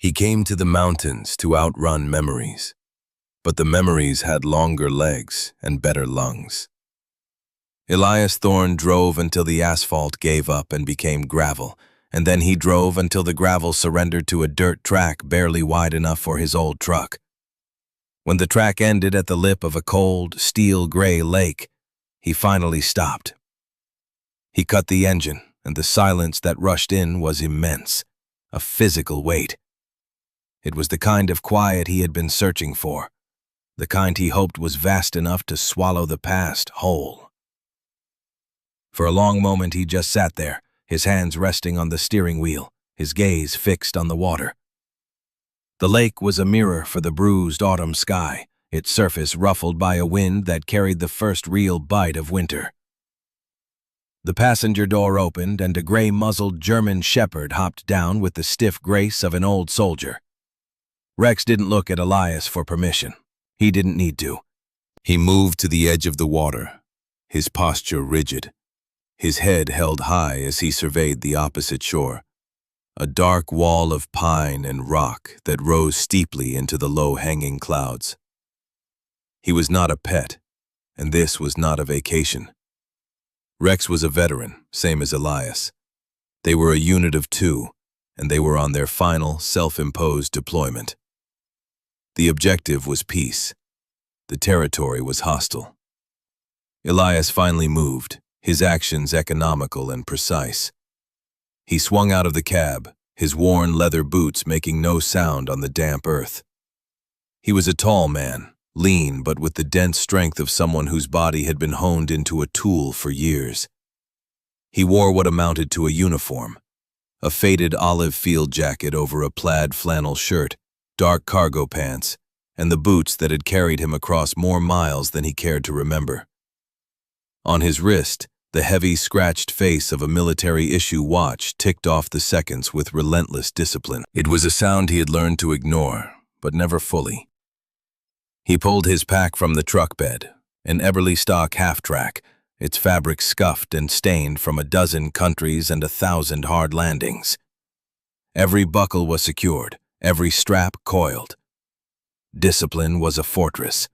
He came to the mountains to outrun memories, but the memories had longer legs and better lungs. Elias Thorne drove until the asphalt gave up and became gravel, and then he drove until the gravel surrendered to a dirt track barely wide enough for his old truck. When the track ended at the lip of a cold, steel-gray lake, he finally stopped. He cut the engine, and the silence that rushed in was immense, a physical weight. It was the kind of quiet he had been searching for, the kind he hoped was vast enough to swallow the past whole. For a long moment he just sat there, his hands resting on the steering wheel, his gaze fixed on the water. The lake was a mirror for the bruised autumn sky, its surface ruffled by a wind that carried the first real bite of winter. The passenger door opened and a gray-muzzled German shepherd hopped down with the stiff grace of an old soldier. Rex didn't look at Elias for permission. He didn't need to. He moved to the edge of the water, his posture rigid, his head held high as he surveyed the opposite shore, a dark wall of pine and rock that rose steeply into the low-hanging clouds. He was not a pet, and this was not a vacation. Rex was a veteran, same as Elias. They were a unit of two, and they were on their final, self-imposed deployment. The objective was peace. The territory was hostile. Elias finally moved, his actions economical and precise. He swung out of the cab, his worn leather boots making no sound on the damp earth. He was a tall man, lean but with the dense strength of someone whose body had been honed into a tool for years. He wore what amounted to a uniform, a faded olive field jacket over a plaid flannel shirt, dark cargo pants, and the boots that had carried him across more miles than he cared to remember. On his wrist, the heavy, scratched face of a military-issue watch ticked off the seconds with relentless discipline. It was a sound he had learned to ignore, but never fully. He pulled his pack from the truck bed, an Eberly stock half-track, its fabric scuffed and stained from a dozen countries and 1,000 hard landings. Every buckle was secured, every strap coiled. Discipline was a fortress.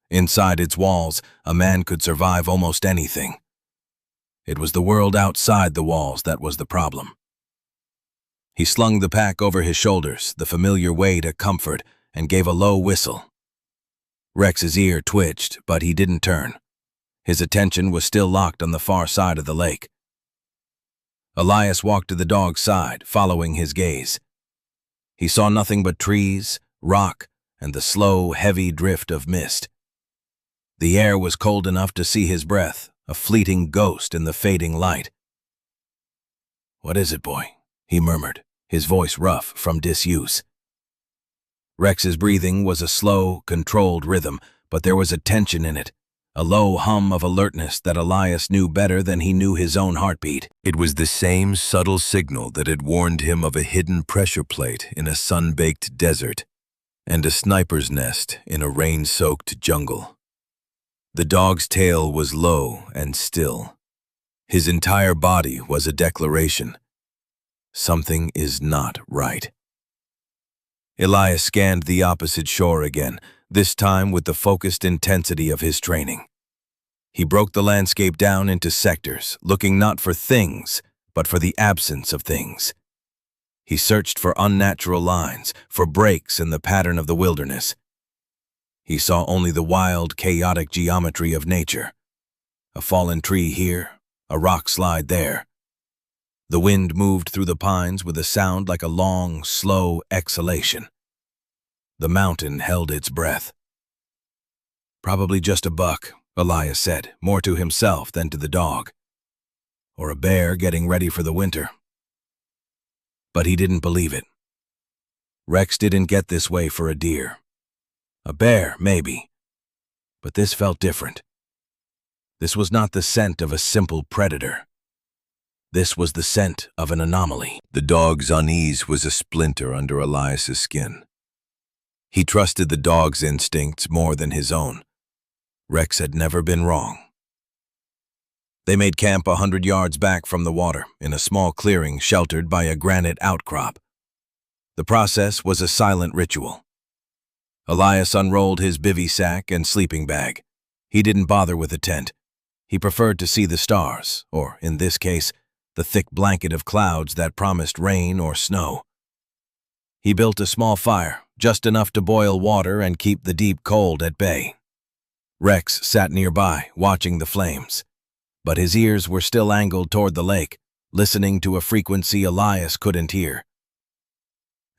Inside its walls, a man could survive almost anything. It was the world outside the walls that was the problem. He slung the pack over his shoulders, the familiar weight a comfort, and gave a low whistle. Rex's ear twitched, but he didn't turn. His attention was still locked on the far side of the lake. Elias walked to the dog's side, following his gaze. He saw nothing but trees, rock, and the slow, heavy drift of mist. The air was cold enough to see his breath, a fleeting ghost in the fading light. "What is it, boy?" he murmured, his voice rough from disuse. Rex's breathing was a slow, controlled rhythm, but there was a tension in it, a low hum of alertness that Elias knew better than he knew his own heartbeat. It was the same subtle signal that had warned him of a hidden pressure plate in a sun-baked desert and a sniper's nest in a rain-soaked jungle. The dog's tail was low and still. His entire body was a declaration. Something is not right. Elias scanned the opposite shore again, this time with the focused intensity of his training. He broke the landscape down into sectors, looking not for things, but for the absence of things. He searched for unnatural lines, for breaks in the pattern of the wilderness. He saw only the wild, chaotic geometry of nature. A fallen tree here, a rock slide there. The wind moved through the pines with a sound like a long, slow exhalation. The mountain held its breath. "Probably just a buck," Elias said, more to himself than to the dog. "Or a bear getting ready for the winter." But he didn't believe it. Rex didn't get this way for a deer. A bear, maybe. But this felt different. This was not the scent of a simple predator. This was the scent of an anomaly. The dog's unease was a splinter under Elias's skin. He trusted the dog's instincts more than his own. Rex had never been wrong. They made camp 100 yards back from the water, in a small clearing sheltered by a granite outcrop. The process was a silent ritual. Elias unrolled his bivy sack and sleeping bag. He didn't bother with a tent. He preferred to see the stars, or, in this case, the thick blanket of clouds that promised rain or snow. He built a small fire, just enough to boil water and keep the deep cold at bay. Rex sat nearby, watching the flames, but his ears were still angled toward the lake, listening to a frequency Elias couldn't hear.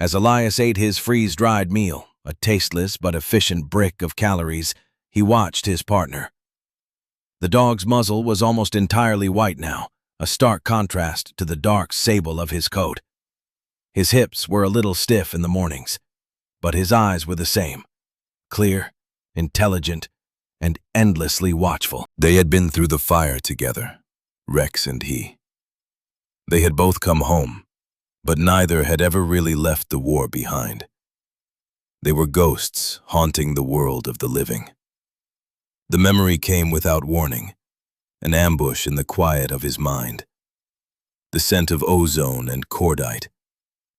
As Elias ate his freeze-dried meal, a tasteless but efficient brick of calories, he watched his partner. The dog's muzzle was almost entirely white now, a stark contrast to the dark sable of his coat. His hips were a little stiff in the mornings, but his eyes were the same, clear, intelligent, and endlessly watchful. They had been through the fire together, Rex and he. They had both come home, but neither had ever really left the war behind. They were ghosts haunting the world of the living. The memory came without warning, an ambush in the quiet of his mind. The scent of ozone and cordite,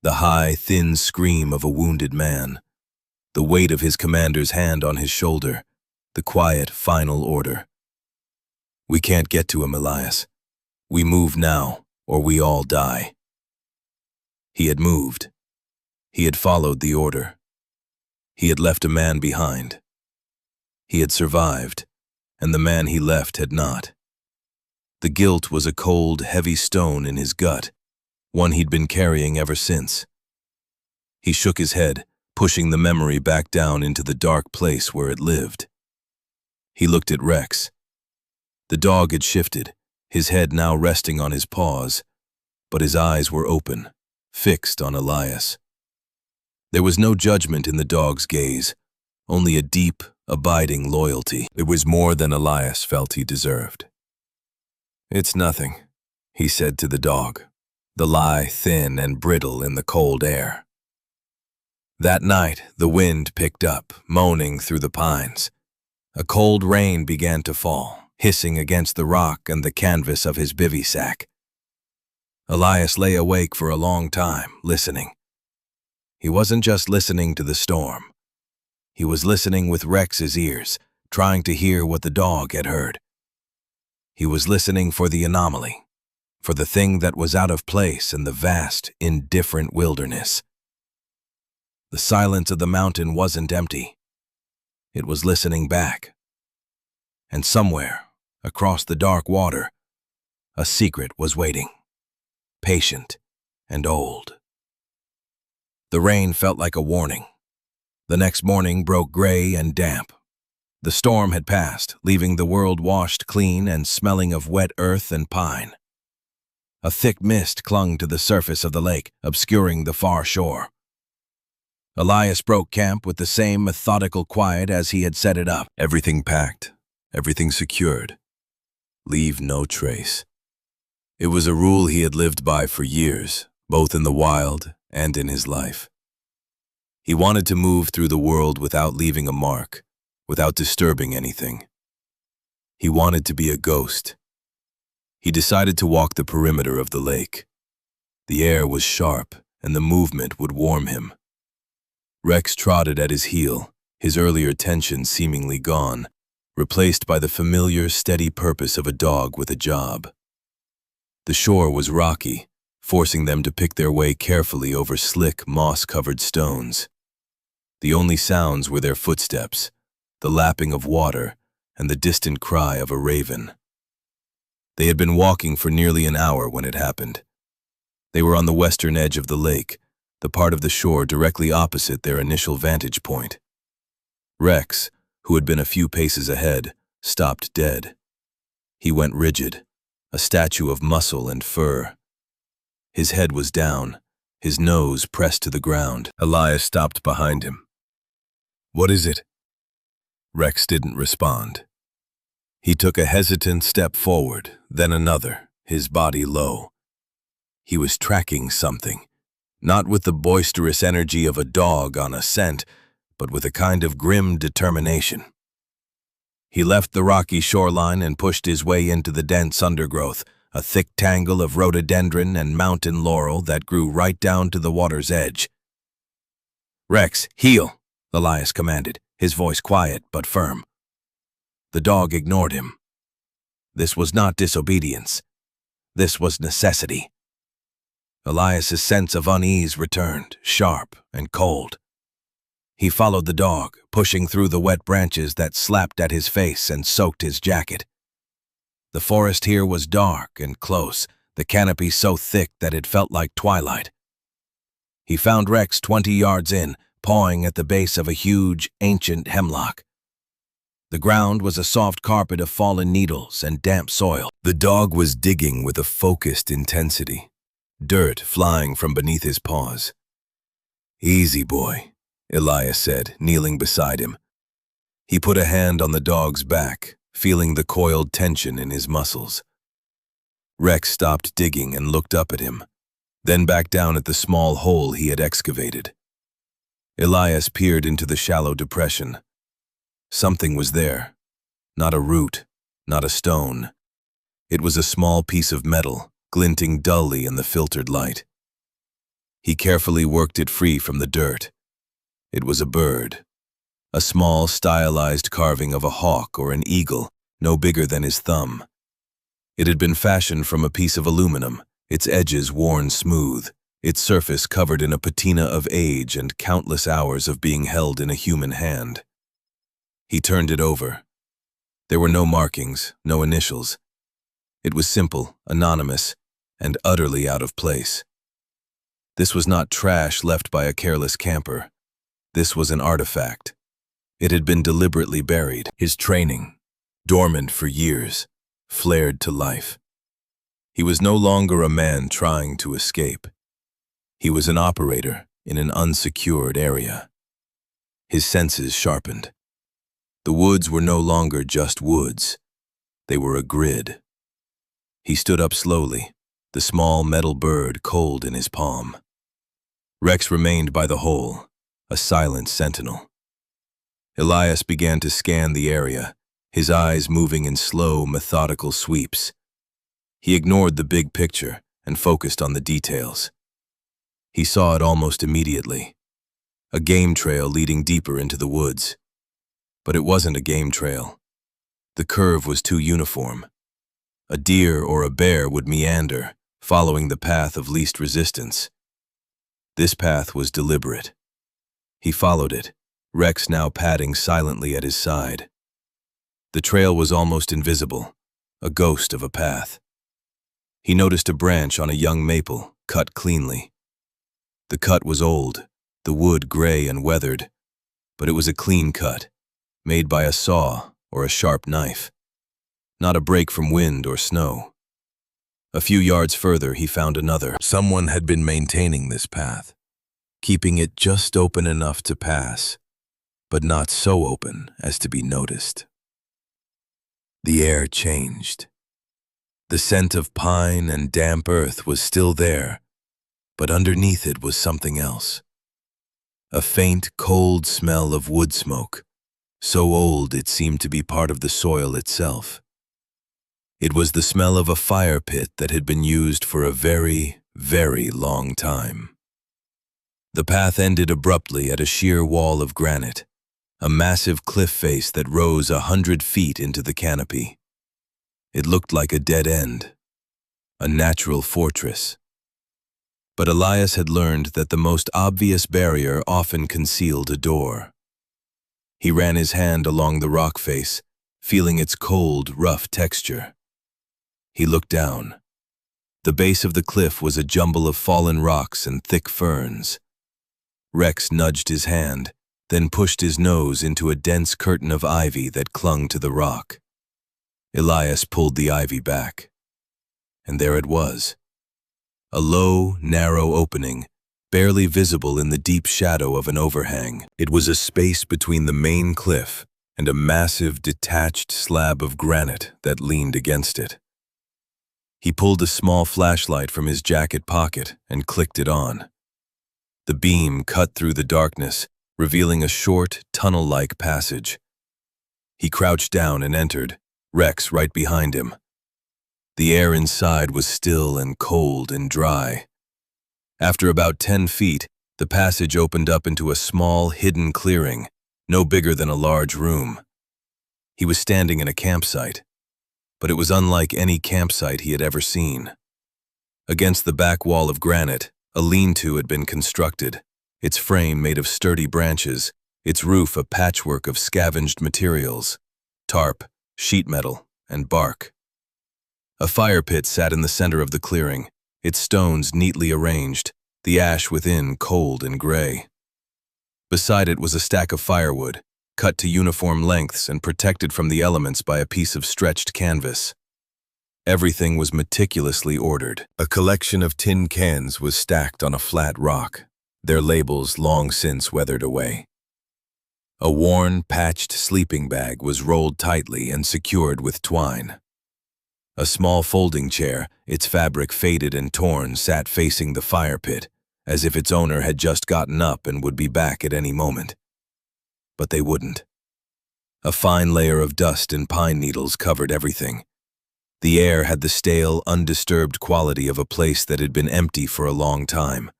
the high, thin scream of a wounded man, the weight of his commander's hand on his shoulder, the quiet, final order. We can't get to him, Elias. We move now, or we all die. He had moved. He had followed the order. He had left a man behind. He had survived, and the man he left had not. The guilt was a cold, heavy stone in his gut, one he'd been carrying ever since. He shook his head, pushing the memory back down into the dark place where it lived. He looked at Rex. The dog had shifted, his head now resting on his paws, but his eyes were open, fixed on Elias. There was no judgment in the dog's gaze, only a deep, abiding loyalty. It was more than Elias felt he deserved. "It's nothing," he said to the dog, the lie thin and brittle in the cold air. That night, the wind picked up, moaning through the pines. A cold rain began to fall, hissing against the rock and the canvas of his bivy sack. Elias lay awake for a long time, listening. He wasn't just listening to the storm. He was listening with Rex's ears, trying to hear what the dog had heard. He was listening for the anomaly, for the thing that was out of place in the vast, indifferent wilderness. The silence of the mountain wasn't empty. It was listening back. And somewhere, across the dark water, a secret was waiting, patient and old. The rain felt like a warning. The next morning broke gray and damp. The storm had passed, leaving the world washed clean and smelling of wet earth and pine. A thick mist clung to the surface of the lake, obscuring the far shore. Elias broke camp with the same methodical quiet as he had set it up. Everything packed, everything secured. Leave no trace. It was a rule he had lived by for years, both in the wild and in his life. He wanted to move through the world without leaving a mark, without disturbing anything. He wanted to be a ghost. He decided to walk the perimeter of the lake. The air was sharp, and the movement would warm him. Rex trotted at his heel, his earlier tension seemingly gone, replaced by the familiar, steady purpose of a dog with a job. The shore was rocky, forcing them to pick their way carefully over slick, moss-covered stones. The only sounds were their footsteps, the lapping of water, and the distant cry of a raven. They had been walking for nearly an hour when it happened. They were on the western edge of the lake, the part of the shore directly opposite their initial vantage point. Rex, who had been a few paces ahead, stopped dead. He went rigid, a statue of muscle and fur. His head was down, his nose pressed to the ground. Elias stopped behind him. "What is it?" Rex didn't respond. He took a hesitant step forward, then another, his body low. He was tracking something, not with the boisterous energy of a dog on a scent, but with a kind of grim determination. He left the rocky shoreline and pushed his way into the dense undergrowth, a thick tangle of rhododendron and mountain laurel that grew right down to the water's edge. "Rex, heel," Elias commanded, his voice quiet but firm. The dog ignored him. This was not disobedience. This was necessity. Elias's sense of unease returned, sharp and cold. He followed the dog, pushing through the wet branches that slapped at his face and soaked his jacket. The forest here was dark and close, the canopy so thick that it felt like twilight. He found Rex 20 yards in, pawing at the base of a huge, ancient hemlock. The ground was a soft carpet of fallen needles and damp soil. The dog was digging with a focused intensity, dirt flying from beneath his paws. "Easy, boy," Elias said, kneeling beside him. He put a hand on the dog's back, feeling the coiled tension in his muscles. Rex stopped digging and looked up at him, then back down at the small hole he had excavated. Elias peered into the shallow depression. Something was there. Not a root, not a stone. It was a small piece of metal, glinting dully in the filtered light. He carefully worked it free from the dirt. It was a bird. A small, stylized carving of a hawk or an eagle, no bigger than his thumb. It had been fashioned from a piece of aluminum, its edges worn smooth, its surface covered in a patina of age and countless hours of being held in a human hand. He turned it over. There were no markings, no initials. It was simple, anonymous, and utterly out of place. This was not trash left by a careless camper. This was an artifact. It had been deliberately buried. His training, dormant for years, flared to life. He was no longer a man trying to escape. He was an operator in an unsecured area. His senses sharpened. The woods were no longer just woods. They were a grid. He stood up slowly, the small metal bird cold in his palm. Rex remained by the hole, a silent sentinel. Elias began to scan the area, his eyes moving in slow, methodical sweeps. He ignored the big picture and focused on the details. He saw it almost immediately. A game trail leading deeper into the woods. But it wasn't a game trail. The curve was too uniform. A deer or a bear would meander, following the path of least resistance. This path was deliberate. He followed it, Rex now padding silently at his side. The trail was almost invisible, a ghost of a path. He noticed a branch on a young maple, cut cleanly. The cut was old, the wood gray and weathered, but it was a clean cut, made by a saw or a sharp knife, not a break from wind or snow. A few yards further, he found another. Someone had been maintaining this path, keeping it just open enough to pass, but not so open as to be noticed. The air changed. The scent of pine and damp earth was still there, but underneath it was something else. A faint, cold smell of wood smoke, so old it seemed to be part of the soil itself. It was the smell of a fire pit that had been used for a very, very long time. The path ended abruptly at a sheer wall of granite, a massive cliff face that rose 100 feet into the canopy. It looked like a dead end, a natural fortress. But Elias had learned that the most obvious barrier often concealed a door. He ran his hand along the rock face, feeling its cold, rough texture. He looked down. The base of the cliff was a jumble of fallen rocks and thick ferns. Rex nudged his hand, then pushed his nose into a dense curtain of ivy that clung to the rock. Elias pulled the ivy back. And there it was. A low, narrow opening, barely visible in the deep shadow of an overhang. It was a space between the main cliff and a massive, detached slab of granite that leaned against it. He pulled a small flashlight from his jacket pocket and clicked it on. The beam cut through the darkness, revealing a short, tunnel-like passage. He crouched down and entered, Rex right behind him. The air inside was still and cold and dry. After about 10 feet, The passage opened up into a small, hidden clearing, no bigger than a large room. He was standing in a campsite, but it was unlike any campsite he had ever seen. Against the back wall of granite, a lean-to had been constructed, its frame made of sturdy branches, its roof a patchwork of scavenged materials, tarp, sheet metal, and bark. A fire pit sat in the center of the clearing, its stones neatly arranged, the ash within cold and gray. Beside it was a stack of firewood, cut to uniform lengths and protected from the elements by a piece of stretched canvas. Everything was meticulously ordered. A collection of tin cans was stacked on a flat rock, their labels long since weathered away. A worn, patched sleeping bag was rolled tightly and secured with twine. A small folding chair, its fabric faded and torn, sat facing the fire pit, as if its owner had just gotten up and would be back at any moment. But they wouldn't. A fine layer of dust and pine needles covered everything. The air had the stale, undisturbed quality of a place that had been empty for a long time.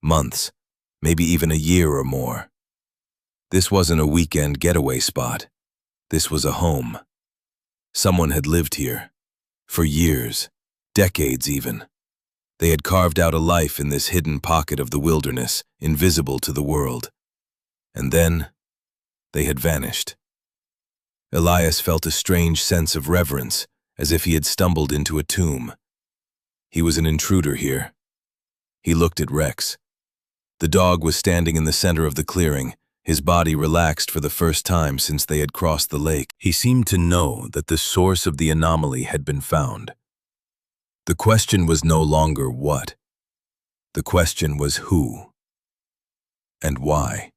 Months, maybe even a year or more. This wasn't a weekend getaway spot. This was a home. Someone had lived here. For years, decades even. They had carved out a life in this hidden pocket of the wilderness, invisible to the world. And then, they had vanished. Elias felt a strange sense of reverence, as if he had stumbled into a tomb. He was an intruder here. He looked at Rex. The dog was standing in the center of the clearing, his body relaxed for the first time since they had crossed the lake. He seemed to know that the source of the anomaly had been found. The question was no longer what. The question was who. And why.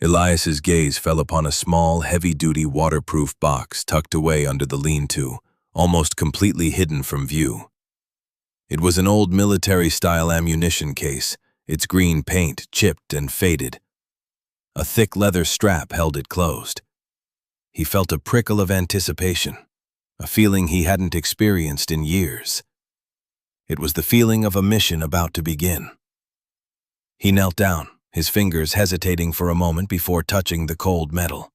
Elias's gaze fell upon a small, heavy-duty waterproof box tucked away under the lean-to, almost completely hidden from view. It was an old military-style ammunition case, its green paint chipped and faded. A thick leather strap held it closed. He felt a prickle of anticipation, a feeling he hadn't experienced in years. It was the feeling of a mission about to begin. He knelt down, his fingers hesitating for a moment before touching the cold metal.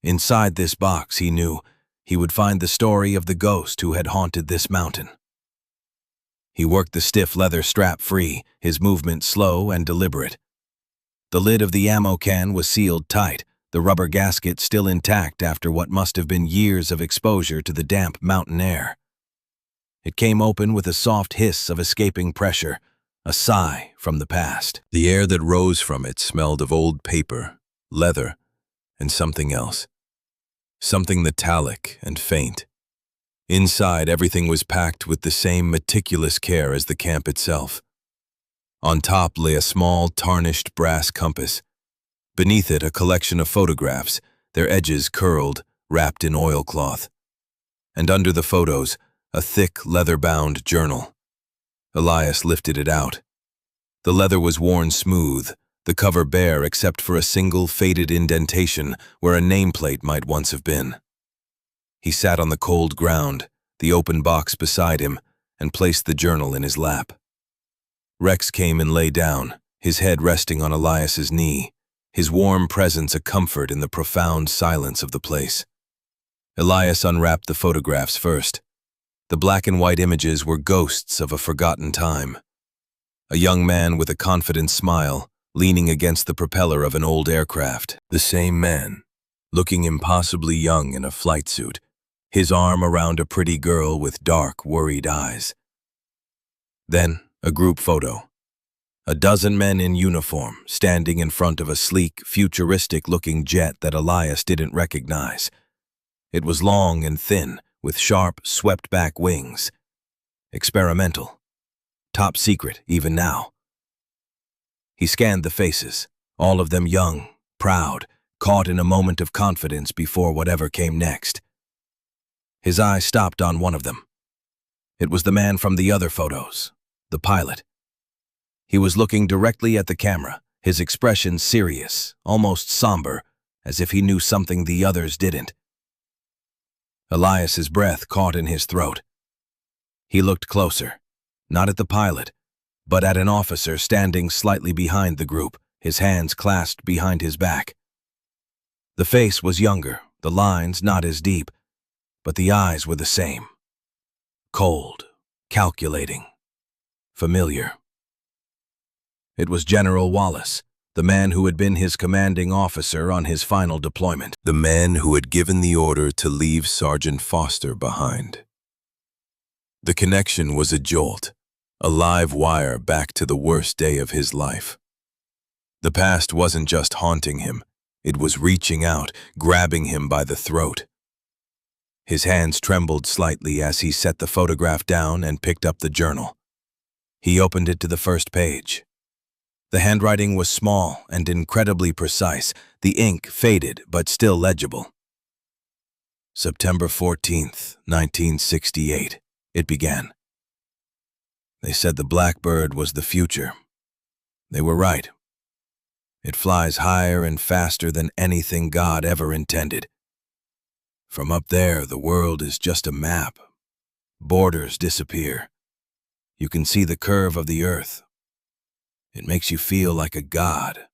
Inside this box, he knew, he would find the story of the ghost who had haunted this mountain. He worked the stiff leather strap free, his movement slow and deliberate. The lid of the ammo can was sealed tight, the rubber gasket still intact after what must have been years of exposure to the damp mountain air. It came open with a soft hiss of escaping pressure, a sigh from the past. The air that rose from it smelled of old paper, leather, and something else. Something metallic and faint. Inside, everything was packed with the same meticulous care as the camp itself. On top lay a small, tarnished brass compass. Beneath it, a collection of photographs, their edges curled, wrapped in oilcloth. And under the photos, a thick, leather-bound journal. Elias lifted it out. The leather was worn smooth, the cover bare except for a single faded indentation where a nameplate might once have been. He sat on the cold ground, the open box beside him, and placed the journal in his lap. Rex came and lay down, his head resting on Elias's knee, his warm presence a comfort in the profound silence of the place. Elias unwrapped the photographs first. The black and white images were ghosts of a forgotten time. A young man with a confident smile, leaning against the propeller of an old aircraft. The same man, looking impossibly young in a flight suit, his arm around a pretty girl with dark, worried eyes. Then, a group photo. A dozen men in uniform, standing in front of a sleek, futuristic-looking jet that Elias didn't recognize. It was long and thin, with sharp, swept-back wings. Experimental. Top secret, even now. He scanned the faces, all of them young, proud, caught in a moment of confidence before whatever came next. His eye stopped on one of them. It was the man from the other photos, the pilot. He was looking directly at the camera, his expression serious, almost somber, as if he knew something the others didn't. Elias's breath caught in his throat. He looked closer, not at the pilot, but at an officer standing slightly behind the group, his hands clasped behind his back. The face was younger, the lines not as deep, but the eyes were the same. Cold, calculating, familiar. It was General Wallace, the man who had been his commanding officer on his final deployment, the man who had given the order to leave Sergeant Foster behind. The connection was a jolt, a live wire back to the worst day of his life. The past wasn't just haunting him, it was reaching out, grabbing him by the throat. His hands trembled slightly as he set the photograph down and picked up the journal. He opened it to the first page. The handwriting was small and incredibly precise, the ink faded but still legible. September 14th, 1968, it began. They said the blackbird was the future. They were right. It flies higher and faster than anything God ever intended. From up there, the world is just a map. Borders disappear. You can see the curve of the earth. It makes you feel like a god.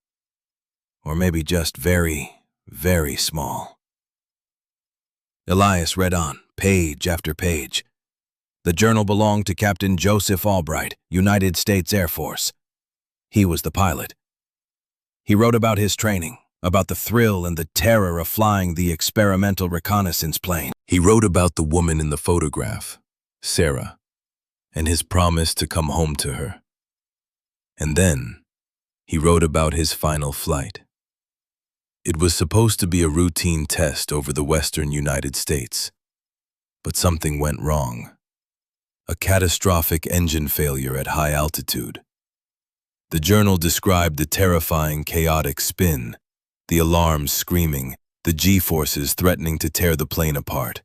Or maybe just very, very small. Elias read on, page after page. The journal belonged to Captain Joseph Albright, United States Air Force. He was the pilot. He wrote about his training, about the thrill and the terror of flying the experimental reconnaissance plane. He wrote about the woman in the photograph, Sarah, and his promise to come home to her. And then, he wrote about his final flight. It was supposed to be a routine test over the western United States, but something went wrong. A catastrophic engine failure at high altitude. The journal described the terrifying, chaotic spin, the alarms screaming, the G-forces threatening to tear the plane apart.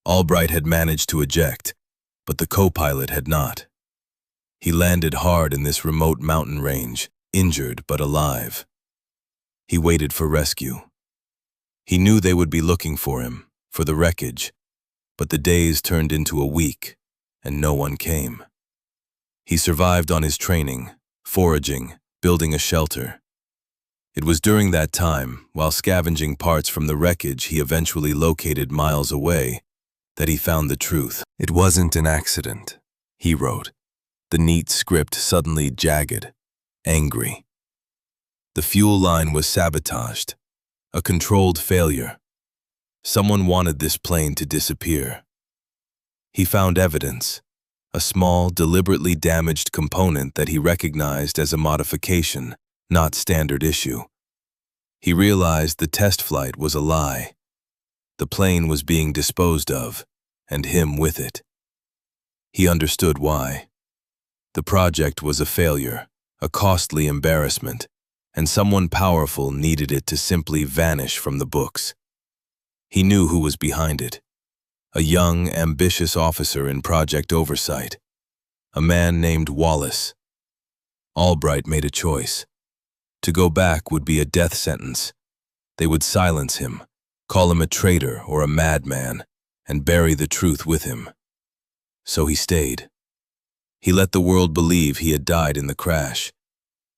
Albright had managed to eject, but the co-pilot had not. He landed hard in this remote mountain range, injured but alive. He waited for rescue. He knew they would be looking for him, for the wreckage, but the days turned into a week, and no one came. He survived on his training, foraging, building a shelter. It was during that time, while scavenging parts from the wreckage he eventually located miles away, that he found the truth. It wasn't an accident, he wrote, the neat script suddenly jagged, angry. The fuel line was sabotaged, a controlled failure. Someone wanted this plane to disappear. He found evidence, a small, deliberately damaged component that he recognized as a modification, not standard issue. He realized the test flight was a lie. The plane was being disposed of, and him with it. He understood why. The project was a failure, a costly embarrassment, and someone powerful needed it to simply vanish from the books. He knew who was behind it. A young, ambitious officer in Project Oversight. A man named Wallace. Albright made a choice. To go back would be a death sentence. They would silence him, call him a traitor or a madman, and bury the truth with him. So he stayed. He let the world believe he had died in the crash.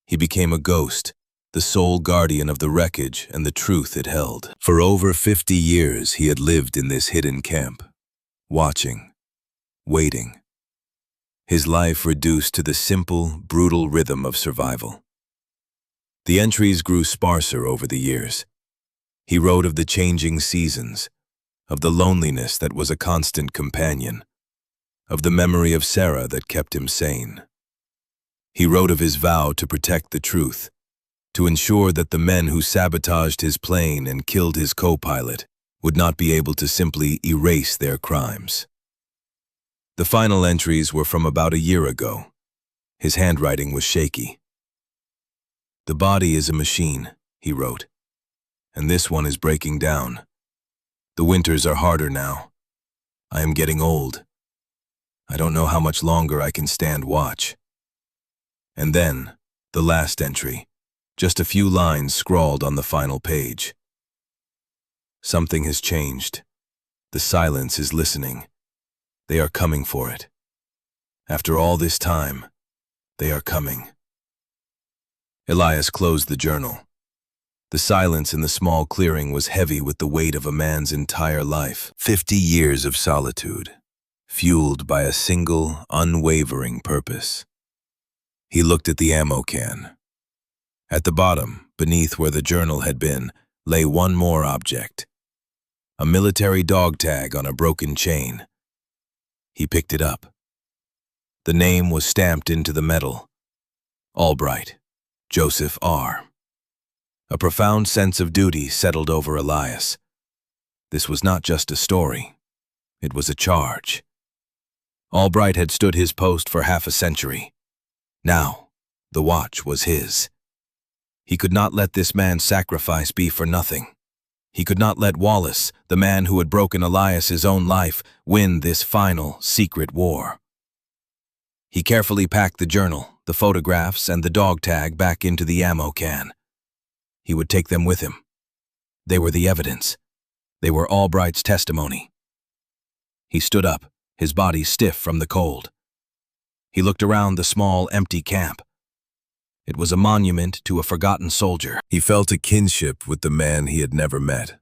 He became a ghost, the sole guardian of the wreckage and the truth it held. For over 50 years he had lived in this hidden camp, watching, waiting. His life reduced to the simple, brutal rhythm of survival. The entries grew sparser over the years. He wrote of the changing seasons, of the loneliness that was a constant companion, of the memory of Sarah that kept him sane. He wrote of his vow to protect the truth, to ensure that the men who sabotaged his plane and killed his co-pilot would not be able to simply erase their crimes. The final entries were from about a year ago. His handwriting was shaky. "The body is a machine," he wrote, "and this one is breaking down. The winters are harder now. I am getting old. I don't know how much longer I can stand watch." And then, the last entry, just a few lines scrawled on the final page. "Something has changed. The silence is listening. They are coming for it. After all this time, They are coming. Elias closed the journal. The silence in the small clearing was heavy with the weight of a man's entire life. 50 years of solitude, fueled by a single, unwavering purpose. He looked at the ammo can. At the bottom, beneath where the journal had been, lay one more object. A military dog tag on a broken chain. He picked it up. The name was stamped into the metal. Albright, Joseph R. A profound sense of duty settled over Elias. This was not just a story. It was a charge. Albright had stood his post for half a century. Now, the watch was his. He could not let this man's sacrifice be for nothing. He could not let Wallace, the man who had broken Elias's own life, win this final, secret war. He carefully packed the journal, the photographs, and the dog tag back into the ammo can. He would take them with him. They were the evidence. They were Albright's testimony. He stood up, his body stiff from the cold. He looked around the small, empty camp. It was a monument to a forgotten soldier. He felt a kinship with the man he had never met.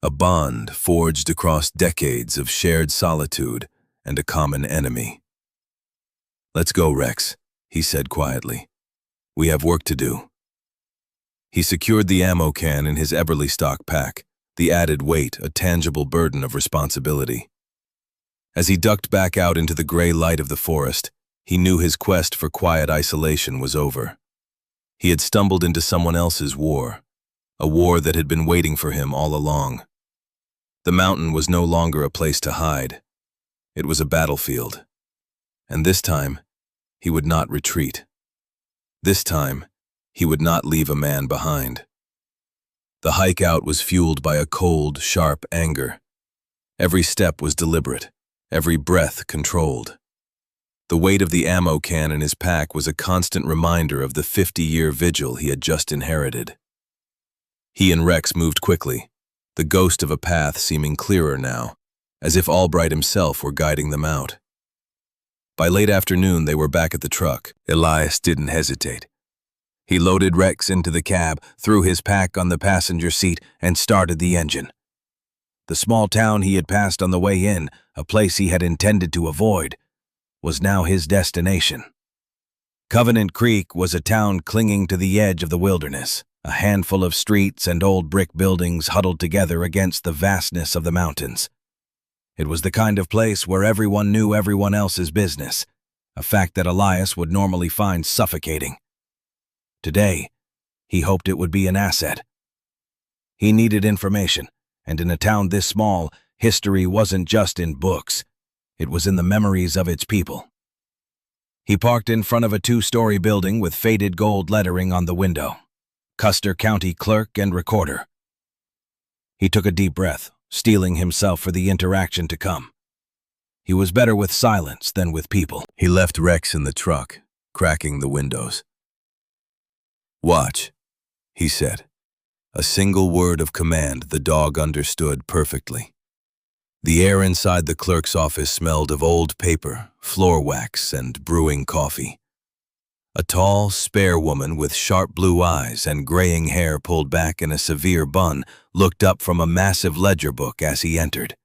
A bond forged across decades of shared solitude and a common enemy. "Let's go, Rex," he said quietly. "We have work to do." He secured the ammo can in his Eberlestock pack, the added weight a tangible burden of responsibility. As he ducked back out into the gray light of the forest, he knew his quest for quiet isolation was over. He had stumbled into someone else's war, a war that had been waiting for him all along. The mountain was no longer a place to hide. It was a battlefield. And this time, he would not retreat. This time, he would not leave a man behind. The hike out was fueled by a cold, sharp anger. Every step was deliberate, every breath controlled. The weight of the ammo can in his pack was a constant reminder of the 50-year vigil he had just inherited. He and Rex moved quickly, the ghost of a path seeming clearer now, as if Albright himself were guiding them out. By late afternoon, they were back at the truck. Elias didn't hesitate. He loaded Rex into the cab, threw his pack on the passenger seat, and started the engine. The small town he had passed on the way in, a place he had intended to avoid, was now his destination. Covenant Creek was a town clinging to the edge of the wilderness, a handful of streets and old brick buildings huddled together against the vastness of the mountains. It was the kind of place where everyone knew everyone else's business, a fact that Elias would normally find suffocating. Today, he hoped it would be an asset. He needed information, and in a town this small, history wasn't just in books. It was in the memories of its people. He parked in front of a 2-story building with faded gold lettering on the window. Custer County Clerk and Recorder. He took a deep breath, steeling himself for the interaction to come. He was better with silence than with people. He left Rex in the truck, cracking the windows. "Watch," he said. A single word of command the dog understood perfectly. The air inside the clerk's office smelled of old paper, floor wax, and brewing coffee. A tall, spare woman with sharp blue eyes and graying hair pulled back in a severe bun looked up from a massive ledger book as he entered.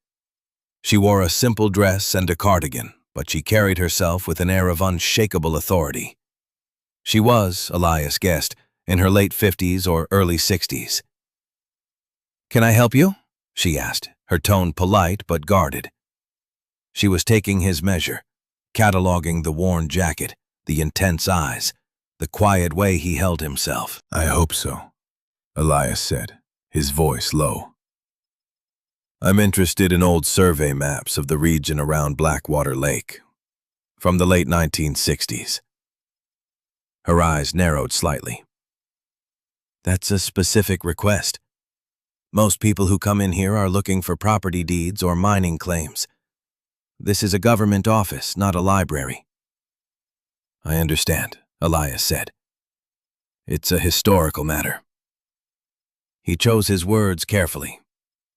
She wore a simple dress and a cardigan, but she carried herself with an air of unshakable authority. She was, Elias guessed, in her late 50s or early 60s. "Can I help you?" she asked, her tone polite but guarded. She was taking his measure, cataloging the worn jacket, the intense eyes, the quiet way he held himself. "I hope so," Elias said, his voice low. "I'm interested in old survey maps of the region around Blackwater Lake, from the late 1960s. Her eyes narrowed slightly. "That's a specific request. Most people who come in here are looking for property deeds or mining claims. This is a government office, not a library." "I understand," Elias said. "It's a historical matter." He chose his words carefully.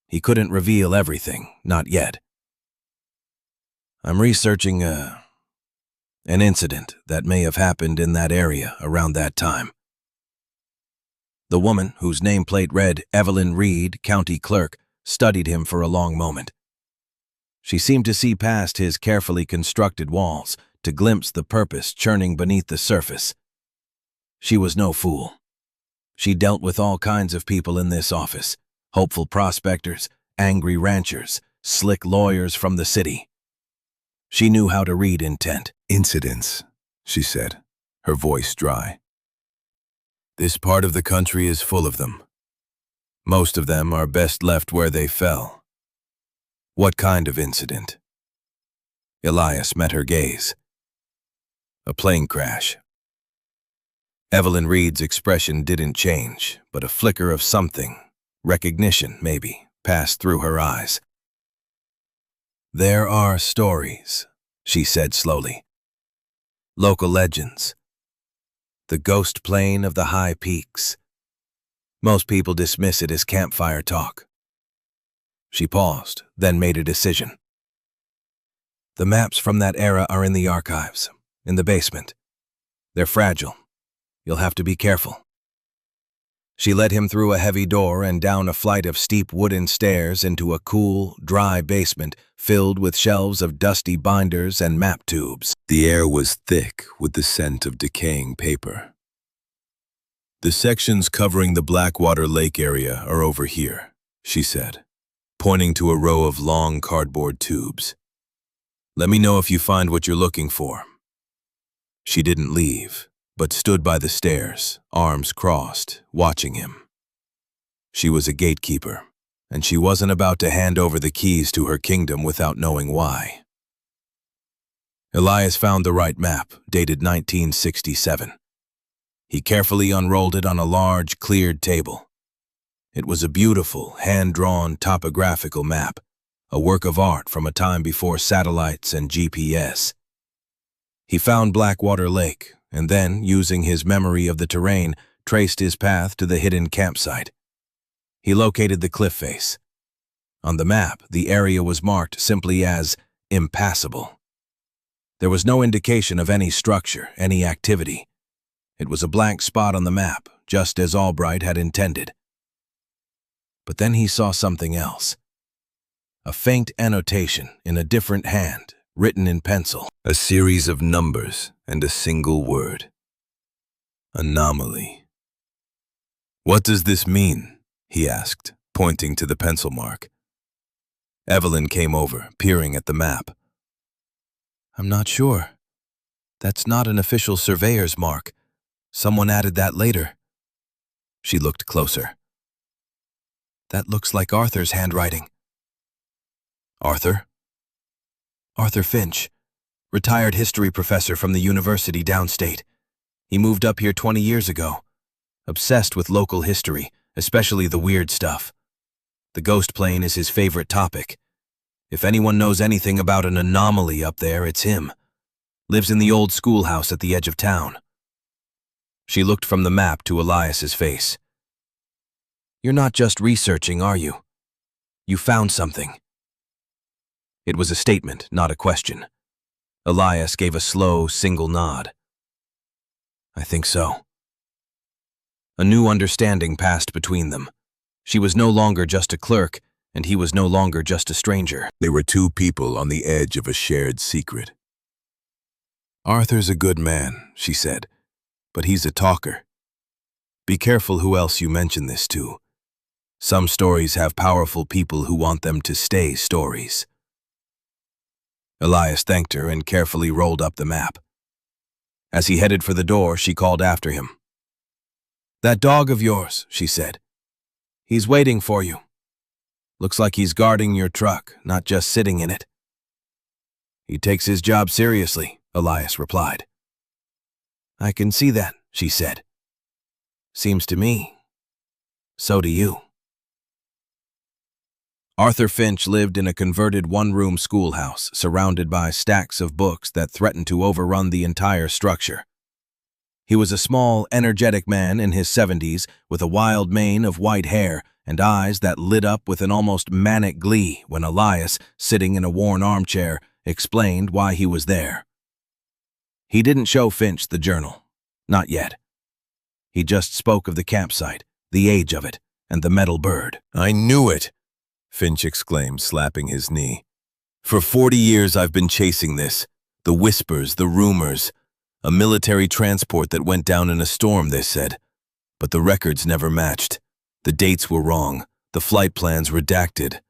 He couldn't reveal everything, not yet. "I'm researching a an incident that may have happened in that area around that time. The woman, whose nameplate read Evelyn Reed, County Clerk, studied him for a long moment. She seemed to see past his carefully constructed walls, to glimpse the purpose churning beneath the surface. She was no fool. She dealt with all kinds of people in this office: hopeful prospectors, angry ranchers, slick lawyers from the city. She knew how to read intent. Incidents, she said, her voice dry. This part of the country is full of them. Most of them are best left where they fell. What kind of incident? Elias met her gaze. A plane crash. Evelyn Reed's expression didn't change, but a flicker of something, recognition maybe, passed through her eyes. There are stories, she said slowly. Local legends. The ghost plane of the high peaks. Most people dismiss it as campfire talk. She paused, then made a decision. The maps from that era are in the archives, in the basement. They're fragile. You'll have to be careful. She led him through a heavy door and down a flight of steep wooden stairs into a cool, dry basement filled with shelves of dusty binders and map tubes. The air was thick with the scent of decaying paper. The sections covering the Blackwater Lake area are over here, she said, pointing to a row of long cardboard tubes. Let me know if you find what you're looking for. She didn't leave, but stood by the stairs, arms crossed, watching him. She was a gatekeeper, and she wasn't about to hand over the keys to her kingdom without knowing why. Elias found the right map, dated 1967. He carefully unrolled it on a large, cleared table. It was a beautiful, hand-drawn topographical map, a work of art from a time before satellites and GPS. He found Blackwater Lake, and then, using his memory of the terrain, traced his path to the hidden campsite. He located the cliff face. On the map, the area was marked simply as impassable. There was no indication of any structure, any activity. It was a blank spot on the map, just as Albright had intended. But then he saw something else. A faint annotation in a different hand, written in pencil. A series of numbers and a single word. Anomaly. What does this mean? He asked, pointing to the pencil mark. Evelyn came over, peering at the map. I'm not sure. That's not an official surveyor's mark. Someone added that later. She looked closer. That looks like Arthur's handwriting. Arthur? Arthur Finch, retired history professor from the university downstate. He moved up here 20 years ago. Obsessed with local history, especially the weird stuff. The ghost plane is his favorite topic. If anyone knows anything about an anomaly up there, it's him. Lives in the old schoolhouse at the edge of town. She looked from the map to Elias's face. You're not just researching, are you? You found something. It was a statement, not a question. Elias gave a slow, single nod. I think so. A new understanding passed between them. She was no longer just a clerk, and he was no longer just a stranger. They were two people on the edge of a shared secret. Arthur's a good man, she said, but he's a talker. Be careful who else you mention this to. Some stories have powerful people who want them to stay stories. Elias thanked her and carefully rolled up the map. As he headed for the door, she called after him. That dog of yours, she said. He's waiting for you. Looks like he's guarding your truck, not just sitting in it. He takes his job seriously, Elias replied. I can see that, she said. Seems to me. So do you. Arthur Finch lived in a converted one-room schoolhouse surrounded by stacks of books that threatened to overrun the entire structure. He was a small, energetic man in his 70s with a wild mane of white hair and eyes that lit up with an almost manic glee when Elias, sitting in a worn armchair, explained why he was there. He didn't show Finch the journal. Not yet. He just spoke of the campsite, the age of it, and the metal bird. "I knew it!" Finch exclaimed, slapping his knee. "For 40 years I've been chasing this. The whispers, the rumors. A military transport that went down in a storm, they said. But the records never matched. The dates were wrong, the flight plans redacted.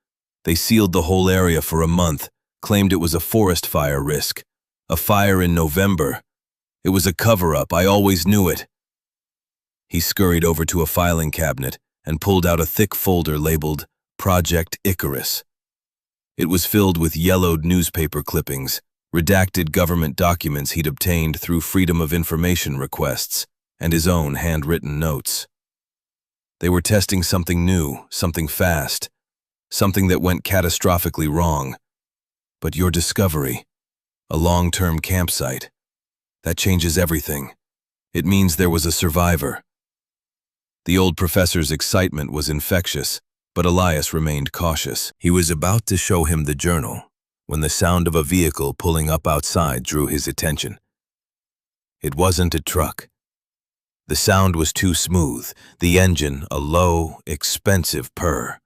They sealed the whole area for a month, claimed it was a forest fire risk. A fire in November. It was a cover-up, I always knew it." He scurried over to a filing cabinet and pulled out a thick folder labeled Project Icarus. It was filled with yellowed newspaper clippings, redacted government documents he'd obtained through Freedom of Information requests, and his own handwritten notes. They were testing something new, something fast, something that went catastrophically wrong. But your discovery, a long-term campsite, that changes everything. It means there was a survivor. The old professor's excitement was infectious, but Elias remained cautious. He was about to show him the journal when the sound of a vehicle pulling up outside drew his attention. It wasn't a truck. The sound was too smooth, the engine a low, expensive purr.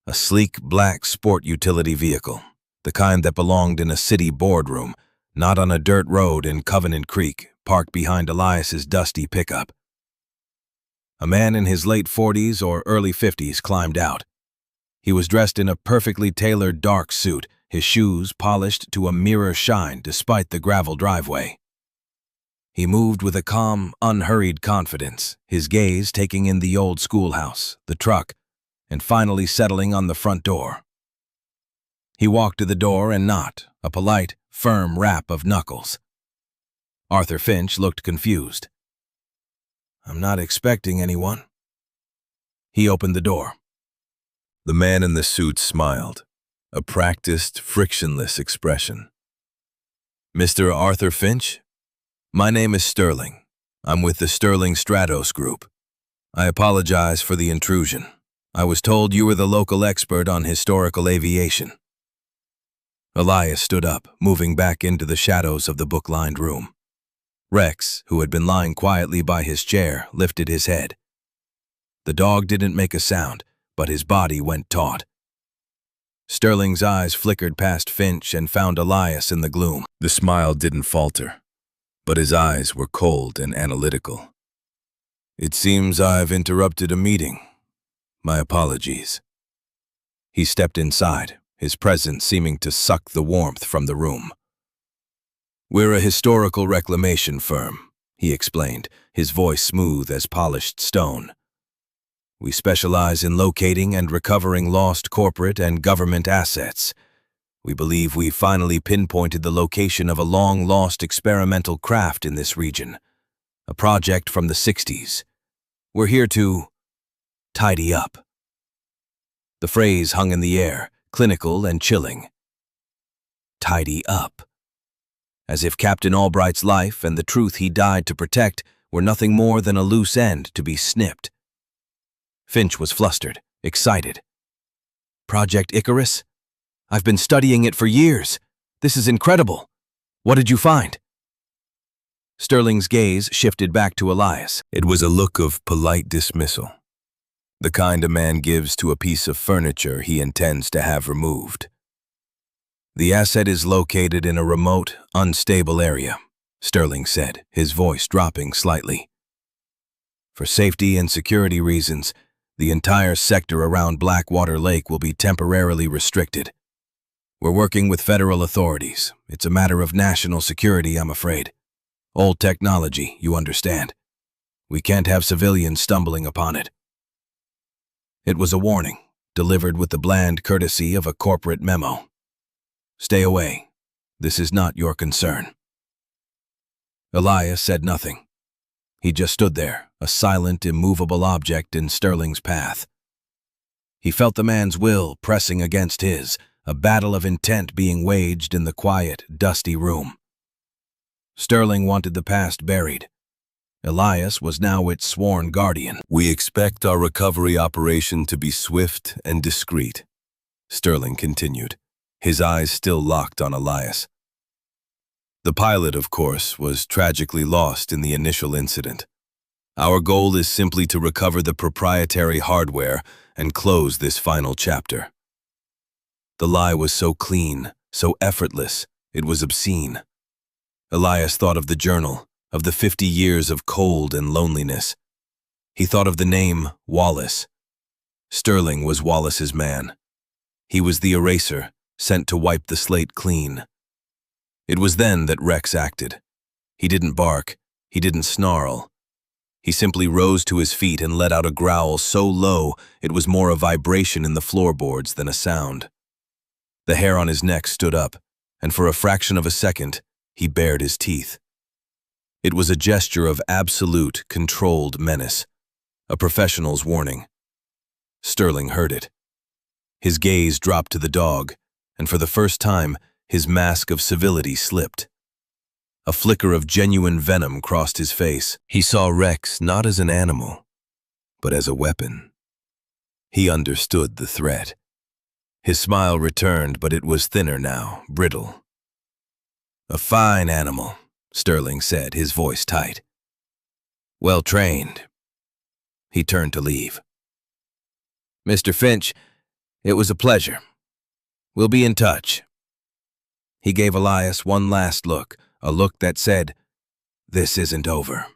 A sleek black sport utility vehicle, the kind that belonged in a city boardroom, not on a dirt road in Covenant Creek, parked behind Elias's dusty pickup. A man in his late 40s or early 50s climbed out. He was dressed in a perfectly tailored dark suit, his shoes polished to a mirror shine despite the gravel driveway. He moved with a calm, unhurried confidence, his gaze taking in the old schoolhouse, the truck, and finally settling on the front door. He walked to the door and knocked, a polite, firm rap of knuckles. Arthur Finch looked confused. "I'm not expecting anyone." He opened the door. The man in the suit smiled, a practiced, frictionless expression. "Mr. Arthur Finch? My name is Sterling. I'm with the Sterling Stratos Group. I apologize for the intrusion. I was told you were the local expert on historical aviation." Elias stood up, moving back into the shadows of the book-lined room. Rex, who had been lying quietly by his chair, lifted his head. The dog didn't make a sound, but his body went taut. Sterling's eyes flickered past Finch and found Elias in the gloom. The smile didn't falter, but his eyes were cold and analytical. "It seems I've interrupted a meeting. My apologies." He stepped inside, his presence seeming to suck the warmth from the room. "We're a historical reclamation firm," he explained, his voice smooth as polished stone. "We specialize in locating and recovering lost corporate and government assets. We believe we finally pinpointed the location of a long-lost experimental craft in this region, a project from the 60s. We're here to tidy up." The phrase hung in the air, clinical and chilling. Tidy up. As if Captain Albright's life and the truth he died to protect were nothing more than a loose end to be snipped. Finch was flustered, excited. "Project Icarus? I've been studying it for years. This is incredible. What did you find?" Sterling's gaze shifted back to Elias. It was a look of polite dismissal, the kind a man gives to a piece of furniture he intends to have removed. "The asset is located in a remote, unstable area," Sterling said, his voice dropping slightly. "For safety and security reasons, the entire sector around Blackwater Lake will be temporarily restricted. We're working with federal authorities. It's a matter of national security, I'm afraid. Old technology, you understand. We can't have civilians stumbling upon it." It was a warning, delivered with the bland courtesy of a corporate memo. "Stay away. This is not your concern." Elias said nothing. He just stood there, a silent, immovable object in Sterling's path. He felt the man's will pressing against his, a battle of intent being waged in the quiet, dusty room. Sterling wanted the past buried. Elias was now its sworn guardian. "We expect our recovery operation to be swift and discreet," Sterling continued, his eyes still locked on Elias. The pilot, of course, was tragically lost in the initial incident. Our goal is simply to recover the proprietary hardware and close this final chapter. The lie was so clean, so effortless, it was obscene. Elias thought of the journal, of the 50 years of cold and loneliness. He thought of the name Wallace. Sterling was Wallace's man. He was the eraser, sent to wipe the slate clean. It was then that Rex acted. He didn't bark, he didn't snarl. He simply rose to his feet and let out a growl so low it was more a vibration in the floorboards than a sound. The hair on his neck stood up, and for a fraction of a second, he bared his teeth. It was a gesture of absolute, controlled menace, a professional's warning. Sterling heard it. His gaze dropped to the dog, and for the first time, his mask of civility slipped. A flicker of genuine venom crossed his face. He saw Rex not as an animal, but as a weapon. He understood the threat. His smile returned, but it was thinner now, brittle. "A fine animal," Sterling said, his voice tight. "Well trained." He turned to leave. "Mr. Finch, it was a pleasure. We'll be in touch." He gave Elias one last look, a look that said, "This isn't over."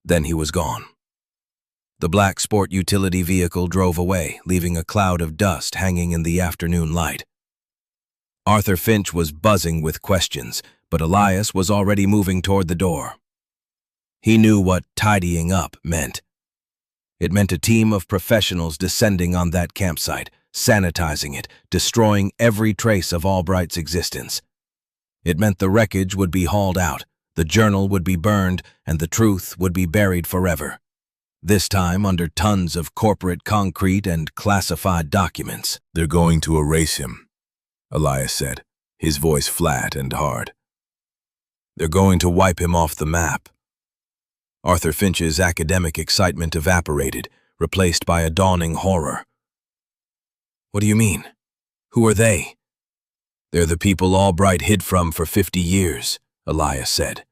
Then he was gone. The black sport utility vehicle drove away, leaving a cloud of dust hanging in the afternoon light. Arthur Finch was buzzing with questions, but Elias was already moving toward the door. He knew what tidying up meant. It meant a team of professionals descending on that campsite, sanitizing it, destroying every trace of Albright's existence. It meant the wreckage would be hauled out, the journal would be burned, and the truth would be buried forever. This time under tons of corporate concrete and classified documents. "They're going to erase him," Elias said, his voice flat and hard. "They're going to wipe him off the map." Arthur Finch's academic excitement evaporated, replaced by a dawning horror. "What do you mean? Who are they?" "They're the people Albright hid from for 50 years, Elias said.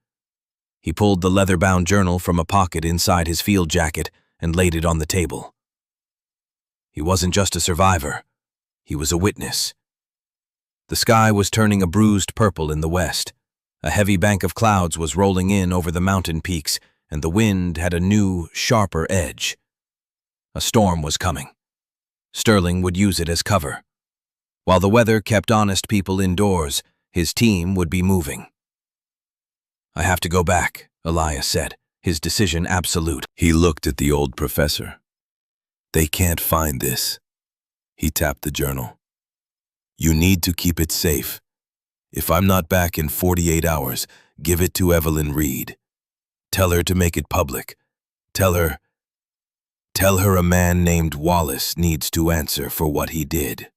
He pulled the leather-bound journal from a pocket inside his field jacket and laid it on the table. He wasn't just a survivor. He was a witness. The sky was turning a bruised purple in the west. A heavy bank of clouds was rolling in over the mountain peaks, and the wind had a new, sharper edge. A storm was coming. Sterling would use it as cover. While the weather kept honest people indoors, his team would be moving. "I have to go back," Elias said, his decision absolute. He looked at the old professor. "They can't find this." He tapped the journal. "You need to keep it safe. If I'm not back in 48 hours, give it to Evelyn Reed. Tell her to make it public. Tell her a man named Wallace needs to answer for what he did."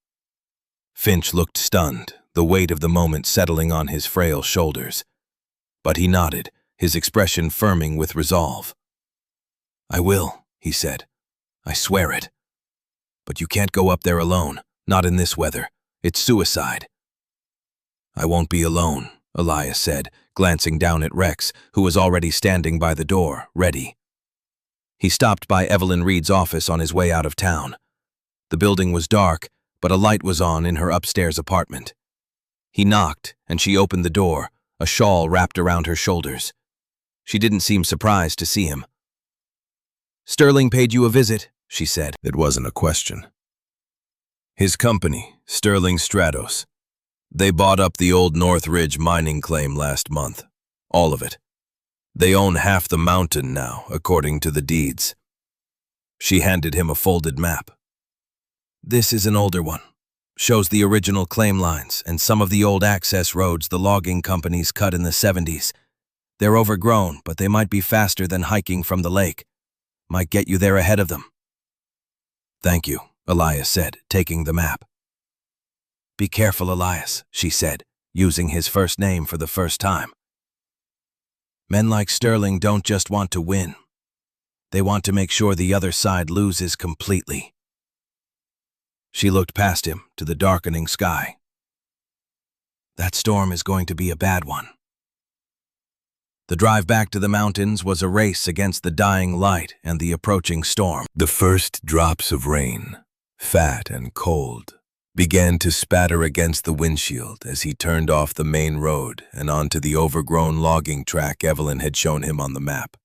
Finch looked stunned, the weight of the moment settling on his frail shoulders. But he nodded, his expression firming with resolve. "I will," he said. "I swear it. But you can't go up there alone, not in this weather. It's suicide." "I won't be alone," Elias said, glancing down at Rex, who was already standing by the door, ready. He stopped by Evelyn Reed's office on his way out of town. The building was dark, but a light was on in her upstairs apartment. He knocked, and she opened the door, a shawl wrapped around her shoulders. She didn't seem surprised to see him. "Sterling paid you a visit," she said. It wasn't a question. "His company, Sterling Stratos. They bought up the old North Ridge mining claim last month. All of it. They own half the mountain now, according to the deeds." She handed him a folded map. "This is an older one. Shows the original claim lines and some of the old access roads the logging companies cut in the 70s. They're overgrown, but they might be faster than hiking from the lake. Might get you there ahead of them." "Thank you," Elias said, taking the map. "Be careful, Elias," she said, using his first name for the first time. "Men like Sterling don't just want to win. They want to make sure the other side loses completely." She looked past him to the darkening sky. That storm is going to be a bad one. The drive back to the mountains was a race against the dying light and the approaching storm. The first drops of rain, fat and cold, began to spatter against the windshield as he turned off the main road and onto the overgrown logging track Evelyn had shown him on the map.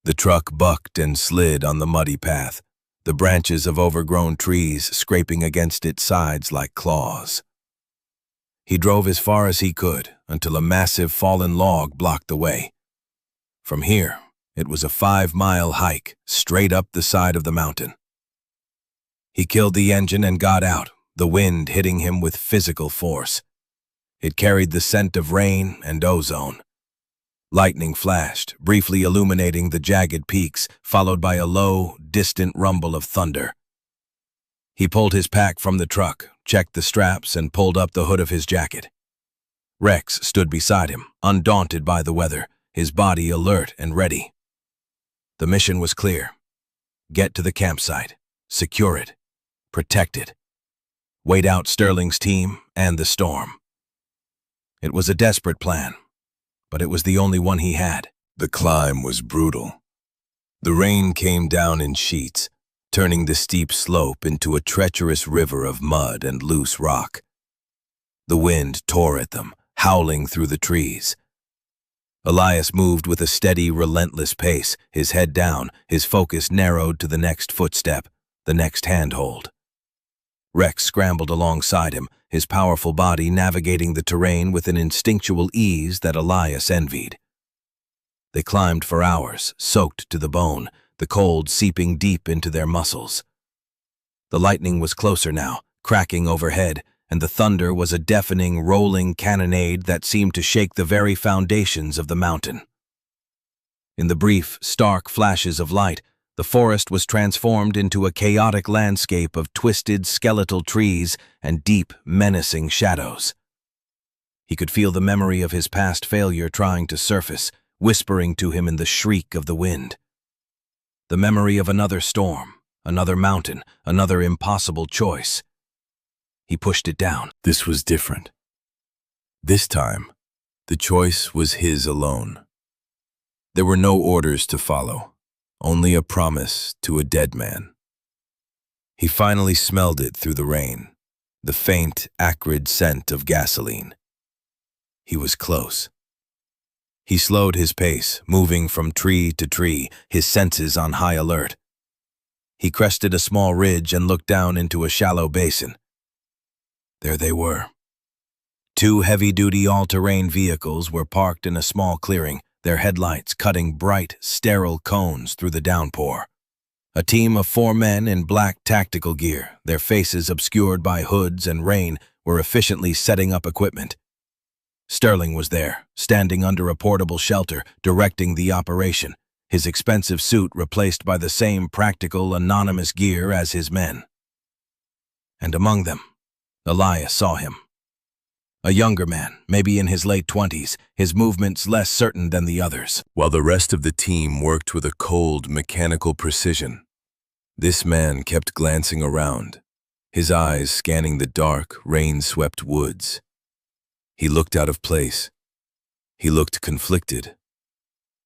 The truck bucked and slid on the muddy path, the branches of overgrown trees scraping against its sides like claws. He drove as far as he could until a massive fallen log blocked the way. From here, it was a 5-mile hike straight up the side of the mountain. He killed the engine and got out, the wind hitting him with physical force. It carried the scent of rain and ozone. Lightning flashed, briefly illuminating the jagged peaks, followed by a low, distant rumble of thunder. He pulled his pack from the truck, checked the straps, and pulled up the hood of his jacket. Rex stood beside him, undaunted by the weather, his body alert and ready. The mission was clear. Get to the campsite, secure it, protect it. Wait out Sterling's team and the storm. It was a desperate plan, but it was the only one he had. The climb was brutal. The rain came down in sheets, turning the steep slope into a treacherous river of mud and loose rock. The wind tore at them, howling through the trees. Elias moved with a steady, relentless pace, his head down, his focus narrowed to the next footstep, the next handhold. Rex scrambled alongside him, his powerful body navigating the terrain with an instinctual ease that Elias envied. They climbed for hours, soaked to the bone, the cold seeping deep into their muscles. The lightning was closer now, cracking overhead, and the thunder was a deafening, rolling cannonade that seemed to shake the very foundations of the mountain. In the brief, stark flashes of light, the forest was transformed into a chaotic landscape of twisted, skeletal trees and deep, menacing shadows. He could feel the memory of his past failure trying to surface, whispering to him in the shriek of the wind. The memory of another storm, another mountain, another impossible choice. He pushed it down. This was different. This time, the choice was his alone. There were no orders to follow, only a promise to a dead man. He finally smelled it through the rain, the faint, acrid scent of gasoline. He was close. He slowed his pace, moving from tree to tree, his senses on high alert. He crested a small ridge and looked down into a shallow basin. There they were. 2 heavy-duty all-terrain vehicles were parked in a small clearing, their headlights cutting bright, sterile cones through the downpour. A team of 4 men in black tactical gear, their faces obscured by hoods and rain, were efficiently setting up equipment. Sterling was there, standing under a portable shelter, directing the operation, his expensive suit replaced by the same practical, anonymous gear as his men. And among them, Elias saw him. A younger man, maybe in his late 20s, his movements less certain than the others. While the rest of the team worked with a cold, mechanical precision, this man kept glancing around, his eyes scanning the dark, rain-swept woods. He looked out of place. He looked conflicted.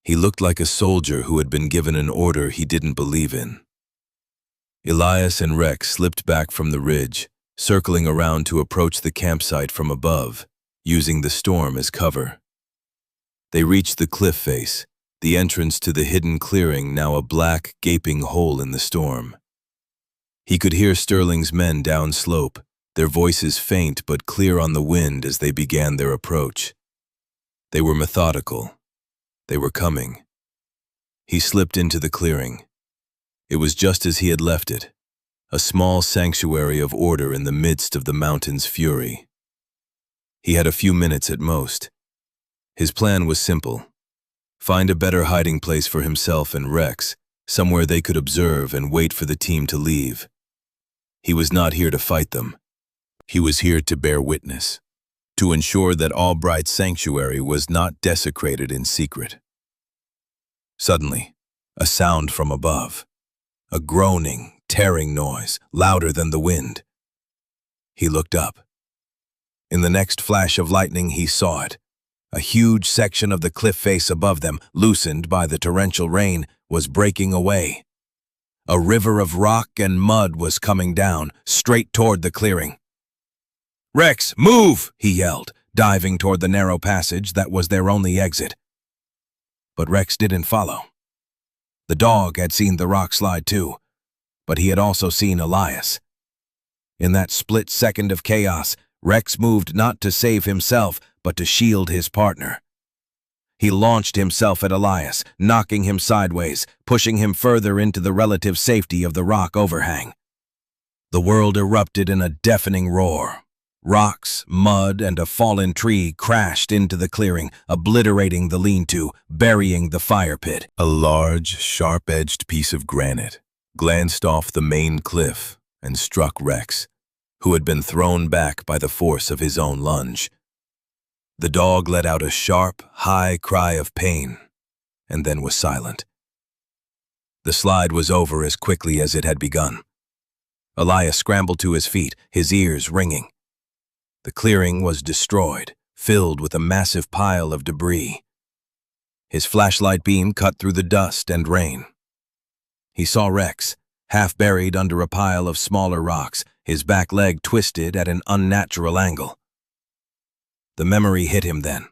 He looked like a soldier who had been given an order he didn't believe in. Elias and Rex slipped back from the ridge, circling around to approach the campsite from above, using the storm as cover. They reached the cliff face, the entrance to the hidden clearing now a black, gaping hole in the storm. He could hear Sterling's men downslope, their voices faint but clear on the wind as they began their approach. They were methodical. They were coming. He slipped into the clearing. It was just as he had left it, a small sanctuary of order in the midst of the mountain's fury. He had a few minutes at most. His plan was simple. Find a better hiding place for himself and Rex, somewhere they could observe and wait for the team to leave. He was not here to fight them. He was here to bear witness, to ensure that Albright's sanctuary was not desecrated in secret. Suddenly, a sound from above, a groaning, tearing noise, louder than the wind. He looked up. In the next flash of lightning, he saw it. A huge section of the cliff face above them, loosened by the torrential rain, was breaking away. A river of rock and mud was coming down, straight toward the clearing. "Rex, move!" he yelled, diving toward the narrow passage that was their only exit. But Rex didn't follow. The dog had seen the rock slide too, but he had also seen Elias. In that split second of chaos, Rex moved not to save himself, but to shield his partner. He launched himself at Elias, knocking him sideways, pushing him further into the relative safety of the rock overhang. The world erupted in a deafening roar. Rocks, mud, and a fallen tree crashed into the clearing, obliterating the lean-to, burying the fire pit. A large, sharp-edged piece of granite glanced off the main cliff and struck Rex, who had been thrown back by the force of his own lunge. The dog let out a sharp, high cry of pain, and then was silent. The slide was over as quickly as it had begun. Elias scrambled to his feet, his ears ringing. The clearing was destroyed, filled with a massive pile of debris. His flashlight beam cut through the dust and rain. He saw Rex, half buried under a pile of smaller rocks, his back leg twisted at an unnatural angle. The memory hit him then,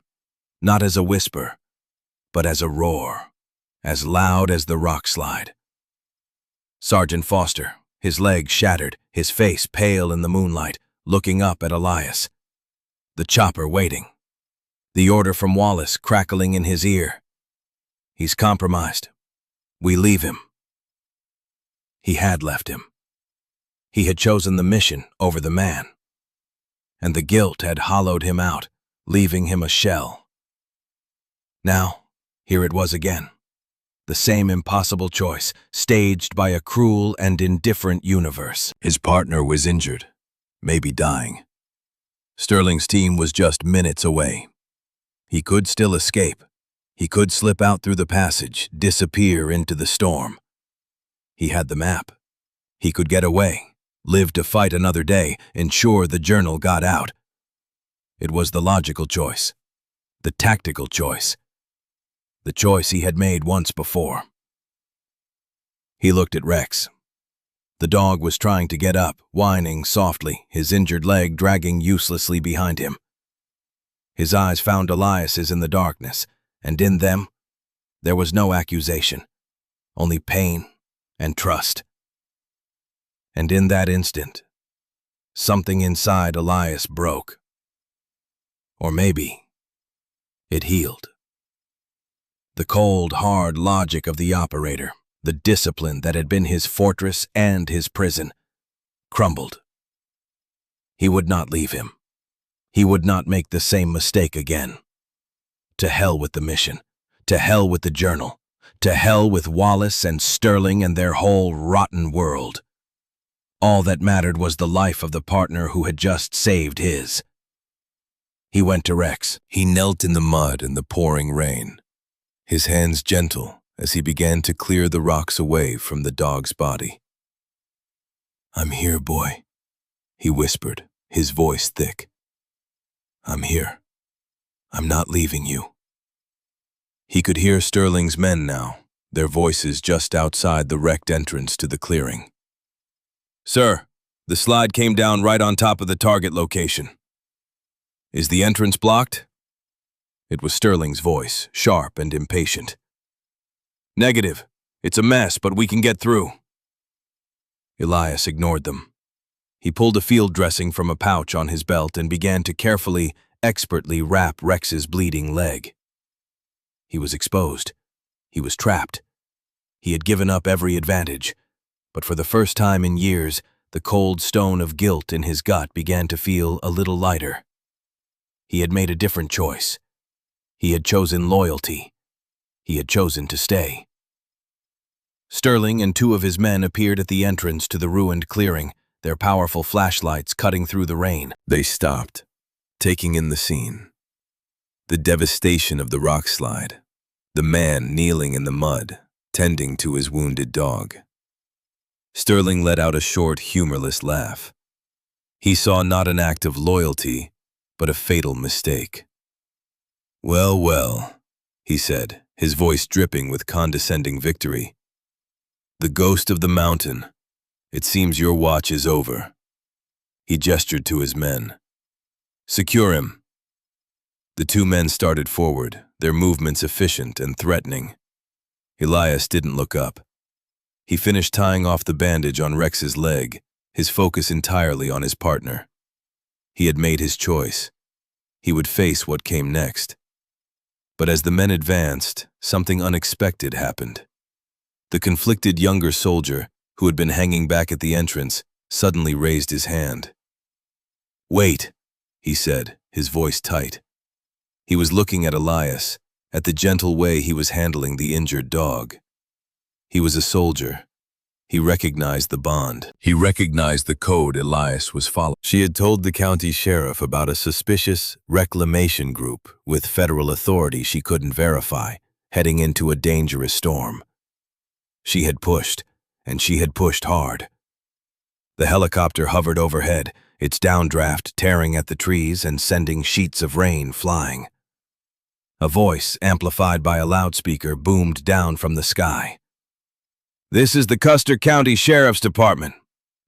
not as a whisper, but as a roar, as loud as the rock slide. Sergeant Foster, his leg shattered, his face pale in the moonlight, looking up at Elias. The chopper waiting. The order from Wallace crackling in his ear. He's compromised. We leave him. He had left him. He had chosen the mission over the man. And the guilt had hollowed him out, leaving him a shell. Now, here it was again. The same impossible choice, staged by a cruel and indifferent universe. His partner was injured, maybe dying. Sterling's team was just minutes away. He could still escape. He could slip out through the passage, disappear into the storm. He had the map. He could get away, live to fight another day, ensure the journal got out. It was the logical choice, the tactical choice, the choice he had made once before. He looked at Rex. The dog was trying to get up, whining softly, his injured leg dragging uselessly behind him. His eyes found Elias's in the darkness, and in them, there was no accusation, only pain and trust. And in that instant, something inside Elias broke. Or maybe it healed. The cold, hard logic of the operator, the discipline that had been his fortress and his prison, crumbled. He would not leave him. He would not make the same mistake again. To hell with the mission. To hell with the journal. To hell with Wallace and Sterling and their whole rotten world. All that mattered was the life of the partner who had just saved his. He went to Rex. He knelt in the mud in the pouring rain, his hands gentle as he began to clear the rocks away from the dog's body. "I'm here, boy," he whispered, his voice thick. "I'm here. I'm not leaving you." He could hear Sterling's men now, their voices just outside the wrecked entrance to the clearing. "Sir, the slide came down right on top of the target location. Is the entrance blocked?" It was Sterling's voice, sharp and impatient. "Negative. It's a mess, but we can get through." Elias ignored them. He pulled a field dressing from a pouch on his belt and began to carefully, expertly wrap Rex's bleeding leg. He was exposed. He was trapped. He had given up every advantage, but for the first time in years, the cold stone of guilt in his gut began to feel a little lighter. He had made a different choice. He had chosen loyalty. He had chosen to stay. Sterling and two of his men appeared at the entrance to the ruined clearing, their powerful flashlights cutting through the rain. They stopped, taking in the scene. The devastation of the rock slide, the man kneeling in the mud, tending to his wounded dog. Sterling let out a short, humorless laugh. He saw not an act of loyalty, but a fatal mistake. "Well, well," he said, his voice dripping with condescending victory. "The ghost of the mountain. It seems your watch is over." He gestured to his men. "Secure him." The two men started forward, their movements efficient and threatening. Elias didn't look up. He finished tying off the bandage on Rex's leg, his focus entirely on his partner. He had made his choice. He would face what came next. But as the men advanced, something unexpected happened. The conflicted younger soldier, who had been hanging back at the entrance, suddenly raised his hand. "Wait," he said, his voice tight. He was looking at Elias, at the gentle way he was handling the injured dog. He was a soldier. He recognized the bond. He recognized the code Elias was following. She had told the county sheriff about a suspicious reclamation group with federal authority she couldn't verify, heading into a dangerous storm. She had pushed, and she had pushed hard. The helicopter hovered overhead, its downdraft tearing at the trees and sending sheets of rain flying. A voice, amplified by a loudspeaker, boomed down from the sky. "This is the Custer County Sheriff's Department.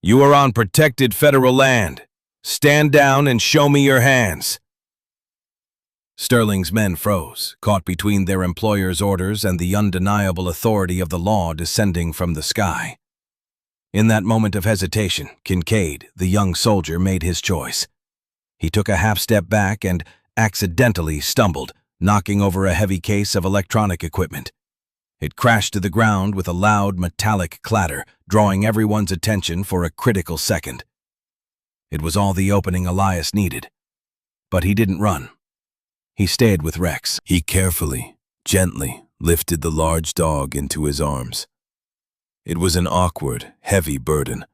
You are on protected federal land. Stand down and show me your hands." Sterling's men froze, caught between their employer's orders and the undeniable authority of the law descending from the sky. In that moment of hesitation, Kincaid, the young soldier, made his choice. He took a half-step back and accidentally stumbled, knocking over a heavy case of electronic equipment. It crashed to the ground with a loud metallic clatter, drawing everyone's attention for a critical second. It was all the opening Elias needed. But he didn't run. He stayed with Rex. He carefully, gently lifted the large dog into his arms. It was an awkward, heavy burden,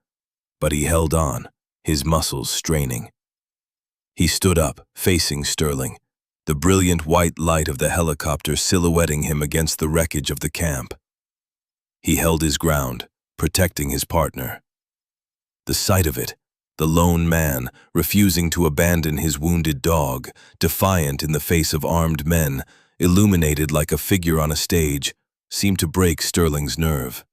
but he held on, his muscles straining. He stood up, facing Sterling, the brilliant white light of the helicopter silhouetting him against the wreckage of the camp. He held his ground, protecting his partner. The sight of it, the lone man, refusing to abandon his wounded dog, defiant in the face of armed men, illuminated like a figure on a stage, seemed to break Sterling's nerve.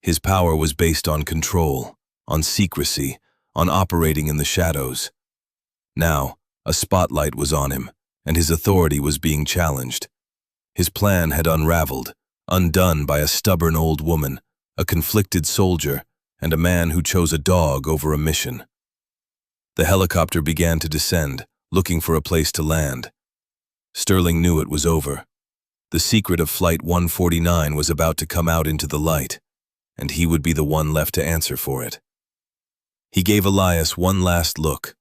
His power was based on control, on secrecy, on operating in the shadows. Now, a spotlight was on him, and his authority was being challenged. His plan had unraveled, undone by a stubborn old woman, a conflicted soldier, and a man who chose a dog over a mission. The helicopter began to descend, looking for a place to land. Sterling knew it was over. The secret of Flight 149 was about to come out into the light, and he would be the one left to answer for it. He gave Elias one last look,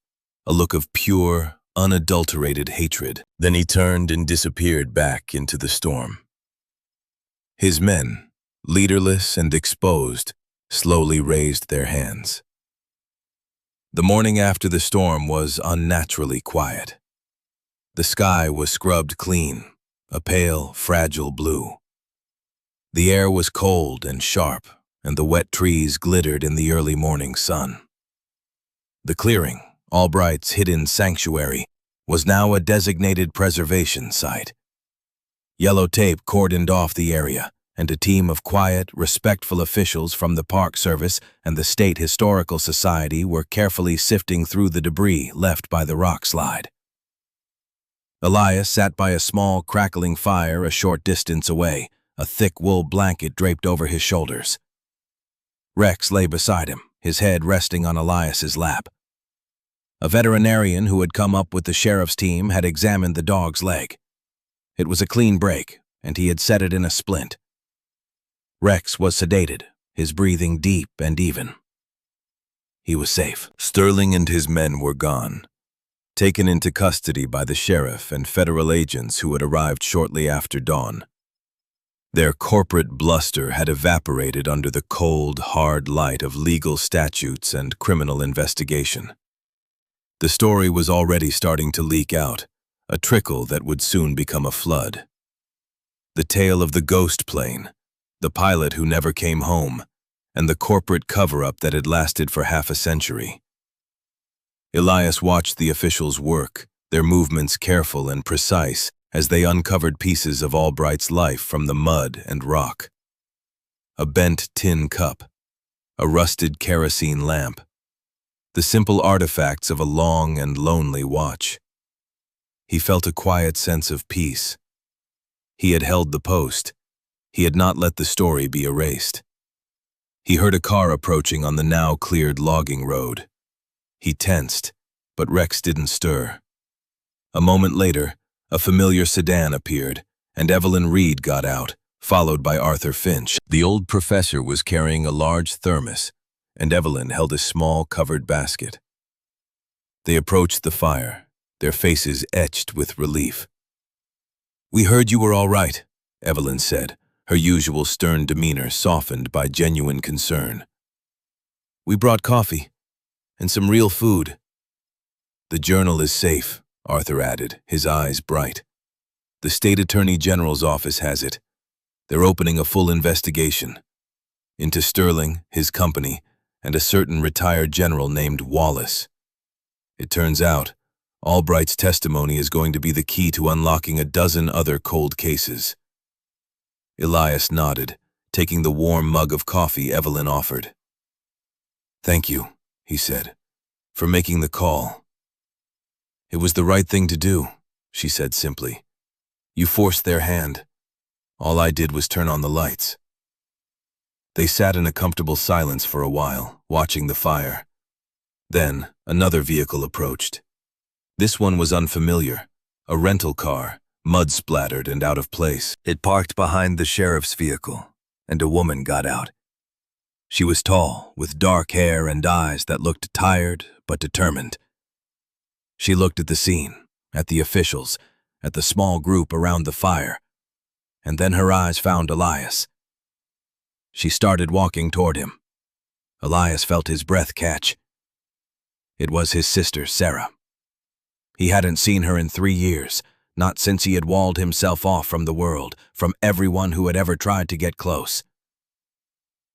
a look of pure, unadulterated hatred. Then he turned and disappeared back into the storm. His men, leaderless and exposed, slowly raised their hands. The morning after the storm was unnaturally quiet. The sky was scrubbed clean, a pale, fragile blue. The air was cold and sharp, and the wet trees glittered in the early morning sun. The clearing, Albright's hidden sanctuary, was now a designated preservation site. Yellow tape cordoned off the area, and a team of quiet, respectful officials from the Park Service and the State Historical Society were carefully sifting through the debris left by the rock slide. Elias sat by a small, crackling fire a short distance away, a thick wool blanket draped over his shoulders. Rex lay beside him, his head resting on Elias's lap. A veterinarian who had come up with the sheriff's team had examined the dog's leg. It was a clean break, and he had set it in a splint. Rex was sedated, his breathing deep and even. He was safe. Sterling and his men were gone, taken into custody by the sheriff and federal agents who had arrived shortly after dawn. Their corporate bluster had evaporated under the cold, hard light of legal statutes and criminal investigation. The story was already starting to leak out, a trickle that would soon become a flood. The tale of the ghost plane, the pilot who never came home, and the corporate cover-up that had lasted for half a century. Elias watched the officials work, their movements careful and precise as they uncovered pieces of Albright's life from the mud and rock. A bent tin cup, a rusted kerosene lamp, the simple artifacts of a long and lonely watch. He felt a quiet sense of peace. He had held the post. He had not let the story be erased. He heard a car approaching on the now cleared logging road. He tensed, but Rex didn't stir. A moment later, a familiar sedan appeared, and Evelyn Reed got out, followed by Arthur Finch. The old professor was carrying a large thermos, and Evelyn held a small covered basket. They approached the fire, their faces etched with relief. "We heard you were all right," Evelyn said, her usual stern demeanor softened by genuine concern. "We brought coffee, and some real food." "The journal is safe," Arthur added, his eyes bright. "The State Attorney General's office has it. They're opening a full investigation into Sterling, his company, and a certain retired general named Wallace. It turns out, Albright's testimony is going to be the key to unlocking a dozen other cold cases." Elias nodded, taking the warm mug of coffee Evelyn offered. "Thank you," he said, "for making the call." "It was the right thing to do," she said simply. "You forced their hand. All I did was turn on the lights." They sat in a comfortable silence for a while, watching the fire. Then, another vehicle approached. This one was unfamiliar, a rental car, mud-splattered and out of place. It parked behind the sheriff's vehicle, and a woman got out. She was tall, with dark hair and eyes that looked tired but determined. She looked at the scene, at the officials, at the small group around the fire, and then her eyes found Elias. She started walking toward him. Elias felt his breath catch. It was his sister, Sarah. He hadn't seen her in 3 years, not since he had walled himself off from the world, from everyone who had ever tried to get close.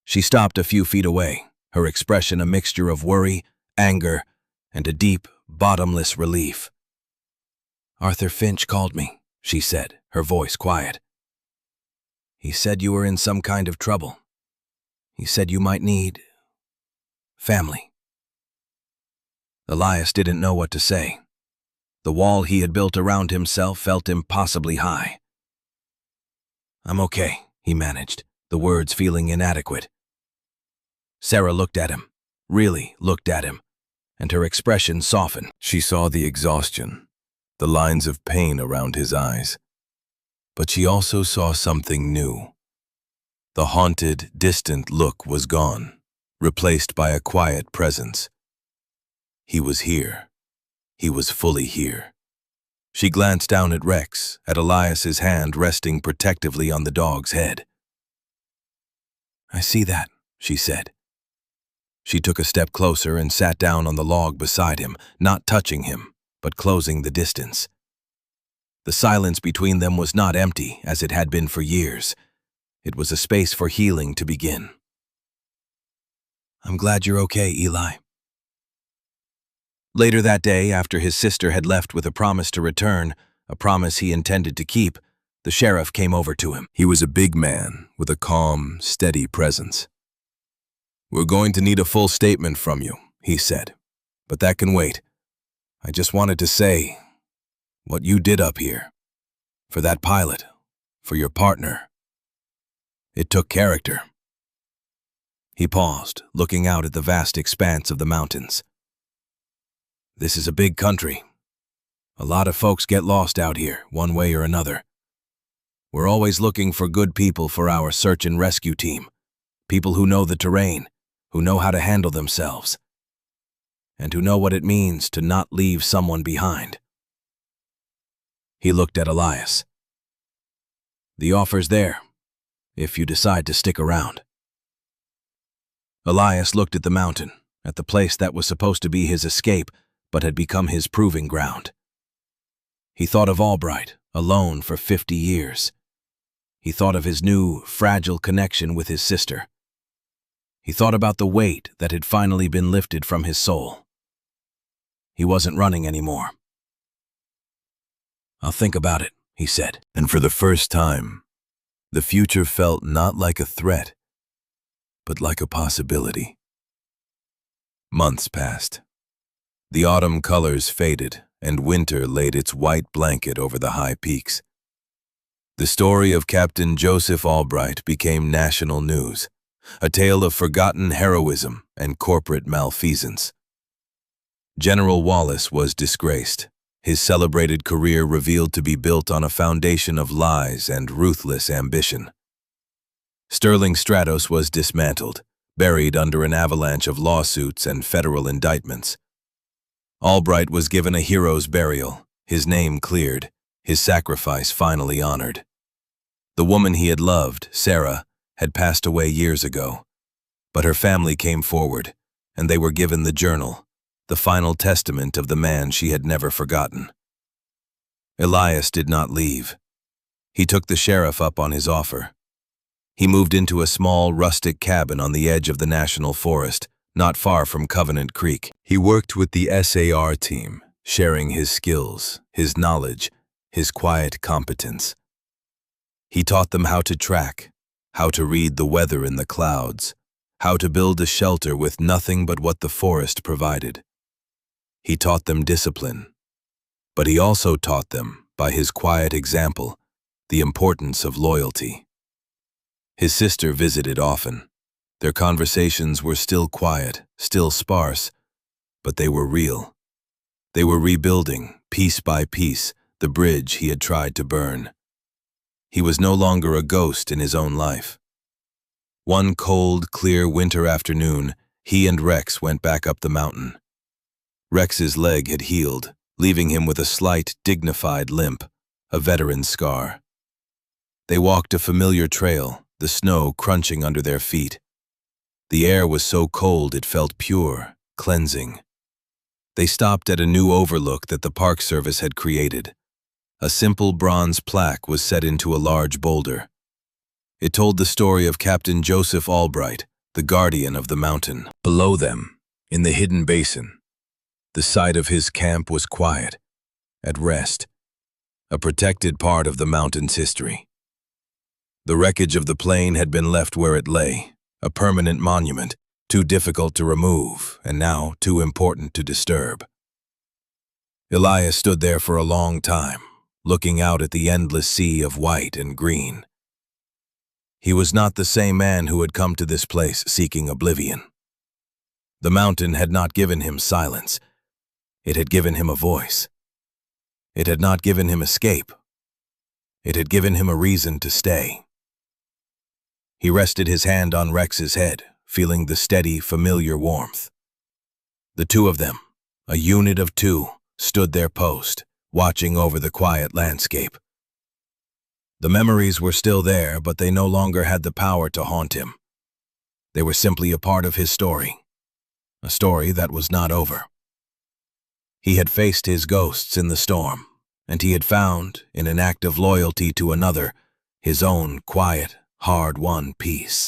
She stopped a few feet away, her expression a mixture of worry, anger, and a deep, bottomless relief. "Arthur Finch called me," she said, her voice quiet. "He said you were in some kind of trouble. He said you might need family." Elias didn't know what to say. The wall he had built around himself felt impossibly high. "I'm okay," he managed, the words feeling inadequate. Sarah looked at him, really looked at him, and her expression softened. She saw the exhaustion, the lines of pain around his eyes. But she also saw something new. The haunted, distant look was gone, replaced by a quiet presence. He was here. He was fully here. She glanced down at Rex, at Elias's hand resting protectively on the dog's head. "I see that," she said. She took a step closer and sat down on the log beside him, not touching him, but closing the distance. The silence between them was not empty, as it had been for years. It was a space for healing to begin. "I'm glad you're okay, Eli." Later that day, after his sister had left with a promise to return, a promise he intended to keep, the sheriff came over to him. He was a big man with a calm, steady presence. "We're going to need a full statement from you," he said, "but that can wait. I just wanted to say what you did up here. For that pilot, for your partner. It took character." He paused, looking out at the vast expanse of the mountains. "This is a big country. A lot of folks get lost out here, one way or another. We're always looking for good people for our search and rescue team, people who know the terrain, who know how to handle themselves, and who know what it means to not leave someone behind." He looked at Elias. "The offer's there, if you decide to stick around." Elias looked at the mountain, at the place that was supposed to be his escape, but had become his proving ground. He thought of Albright, alone for 50 years. He thought of his new, fragile connection with his sister. He thought about the weight that had finally been lifted from his soul. He wasn't running anymore. "I'll think about it," he said. And for the first time, the future felt not like a threat, but like a possibility. Months passed. The autumn colors faded, and winter laid its white blanket over the high peaks. The story of Captain Joseph Albright became national news, a tale of forgotten heroism and corporate malfeasance. General Wallace was disgraced, his celebrated career revealed to be built on a foundation of lies and ruthless ambition. Sterling Stratos was dismantled, buried under an avalanche of lawsuits and federal indictments. Albright was given a hero's burial, his name cleared, his sacrifice finally honored. The woman he had loved, Sarah, had passed away years ago, but her family came forward, and they were given the journal, the final testament of the man she had never forgotten. Elias did not leave. He took the sheriff up on his offer. He moved into a small, rustic cabin on the edge of the national forest, not far from Covenant Creek. He worked with the SAR team, sharing his skills, his knowledge, his quiet competence. He taught them how to track, how to read the weather in the clouds, how to build a shelter with nothing but what the forest provided. He taught them discipline, but he also taught them, by his quiet example, the importance of loyalty. His sister visited often. Their conversations were still quiet, still sparse, but they were real. They were rebuilding, piece by piece, the bridge he had tried to burn. He was no longer a ghost in his own life. One cold, clear winter afternoon, he and Rex went back up the mountain. Rex's leg had healed, leaving him with a slight, dignified limp, a veteran's scar. They walked a familiar trail, the snow crunching under their feet. The air was so cold it felt pure, cleansing. They stopped at a new overlook that the Park Service had created. A simple bronze plaque was set into a large boulder. It told the story of Captain Joseph Albright, the guardian of the mountain. Below them, in the hidden basin, the site of his camp was quiet, at rest, a protected part of the mountain's history. The wreckage of the plane had been left where it lay, a permanent monument, too difficult to remove and now too important to disturb. Elias stood there for a long time, looking out at the endless sea of white and green. He was not the same man who had come to this place seeking oblivion. The mountain had not given him silence. It had given him a voice. It had not given him escape. It had given him a reason to stay. He rested his hand on Rex's head, feeling the steady, familiar warmth. The two of them, a unit of two, stood their post, watching over the quiet landscape. The memories were still there, but they no longer had the power to haunt him. They were simply a part of his story, a story that was not over. He had faced his ghosts in the storm, and he had found, in an act of loyalty to another, his own quiet, hard-won peace.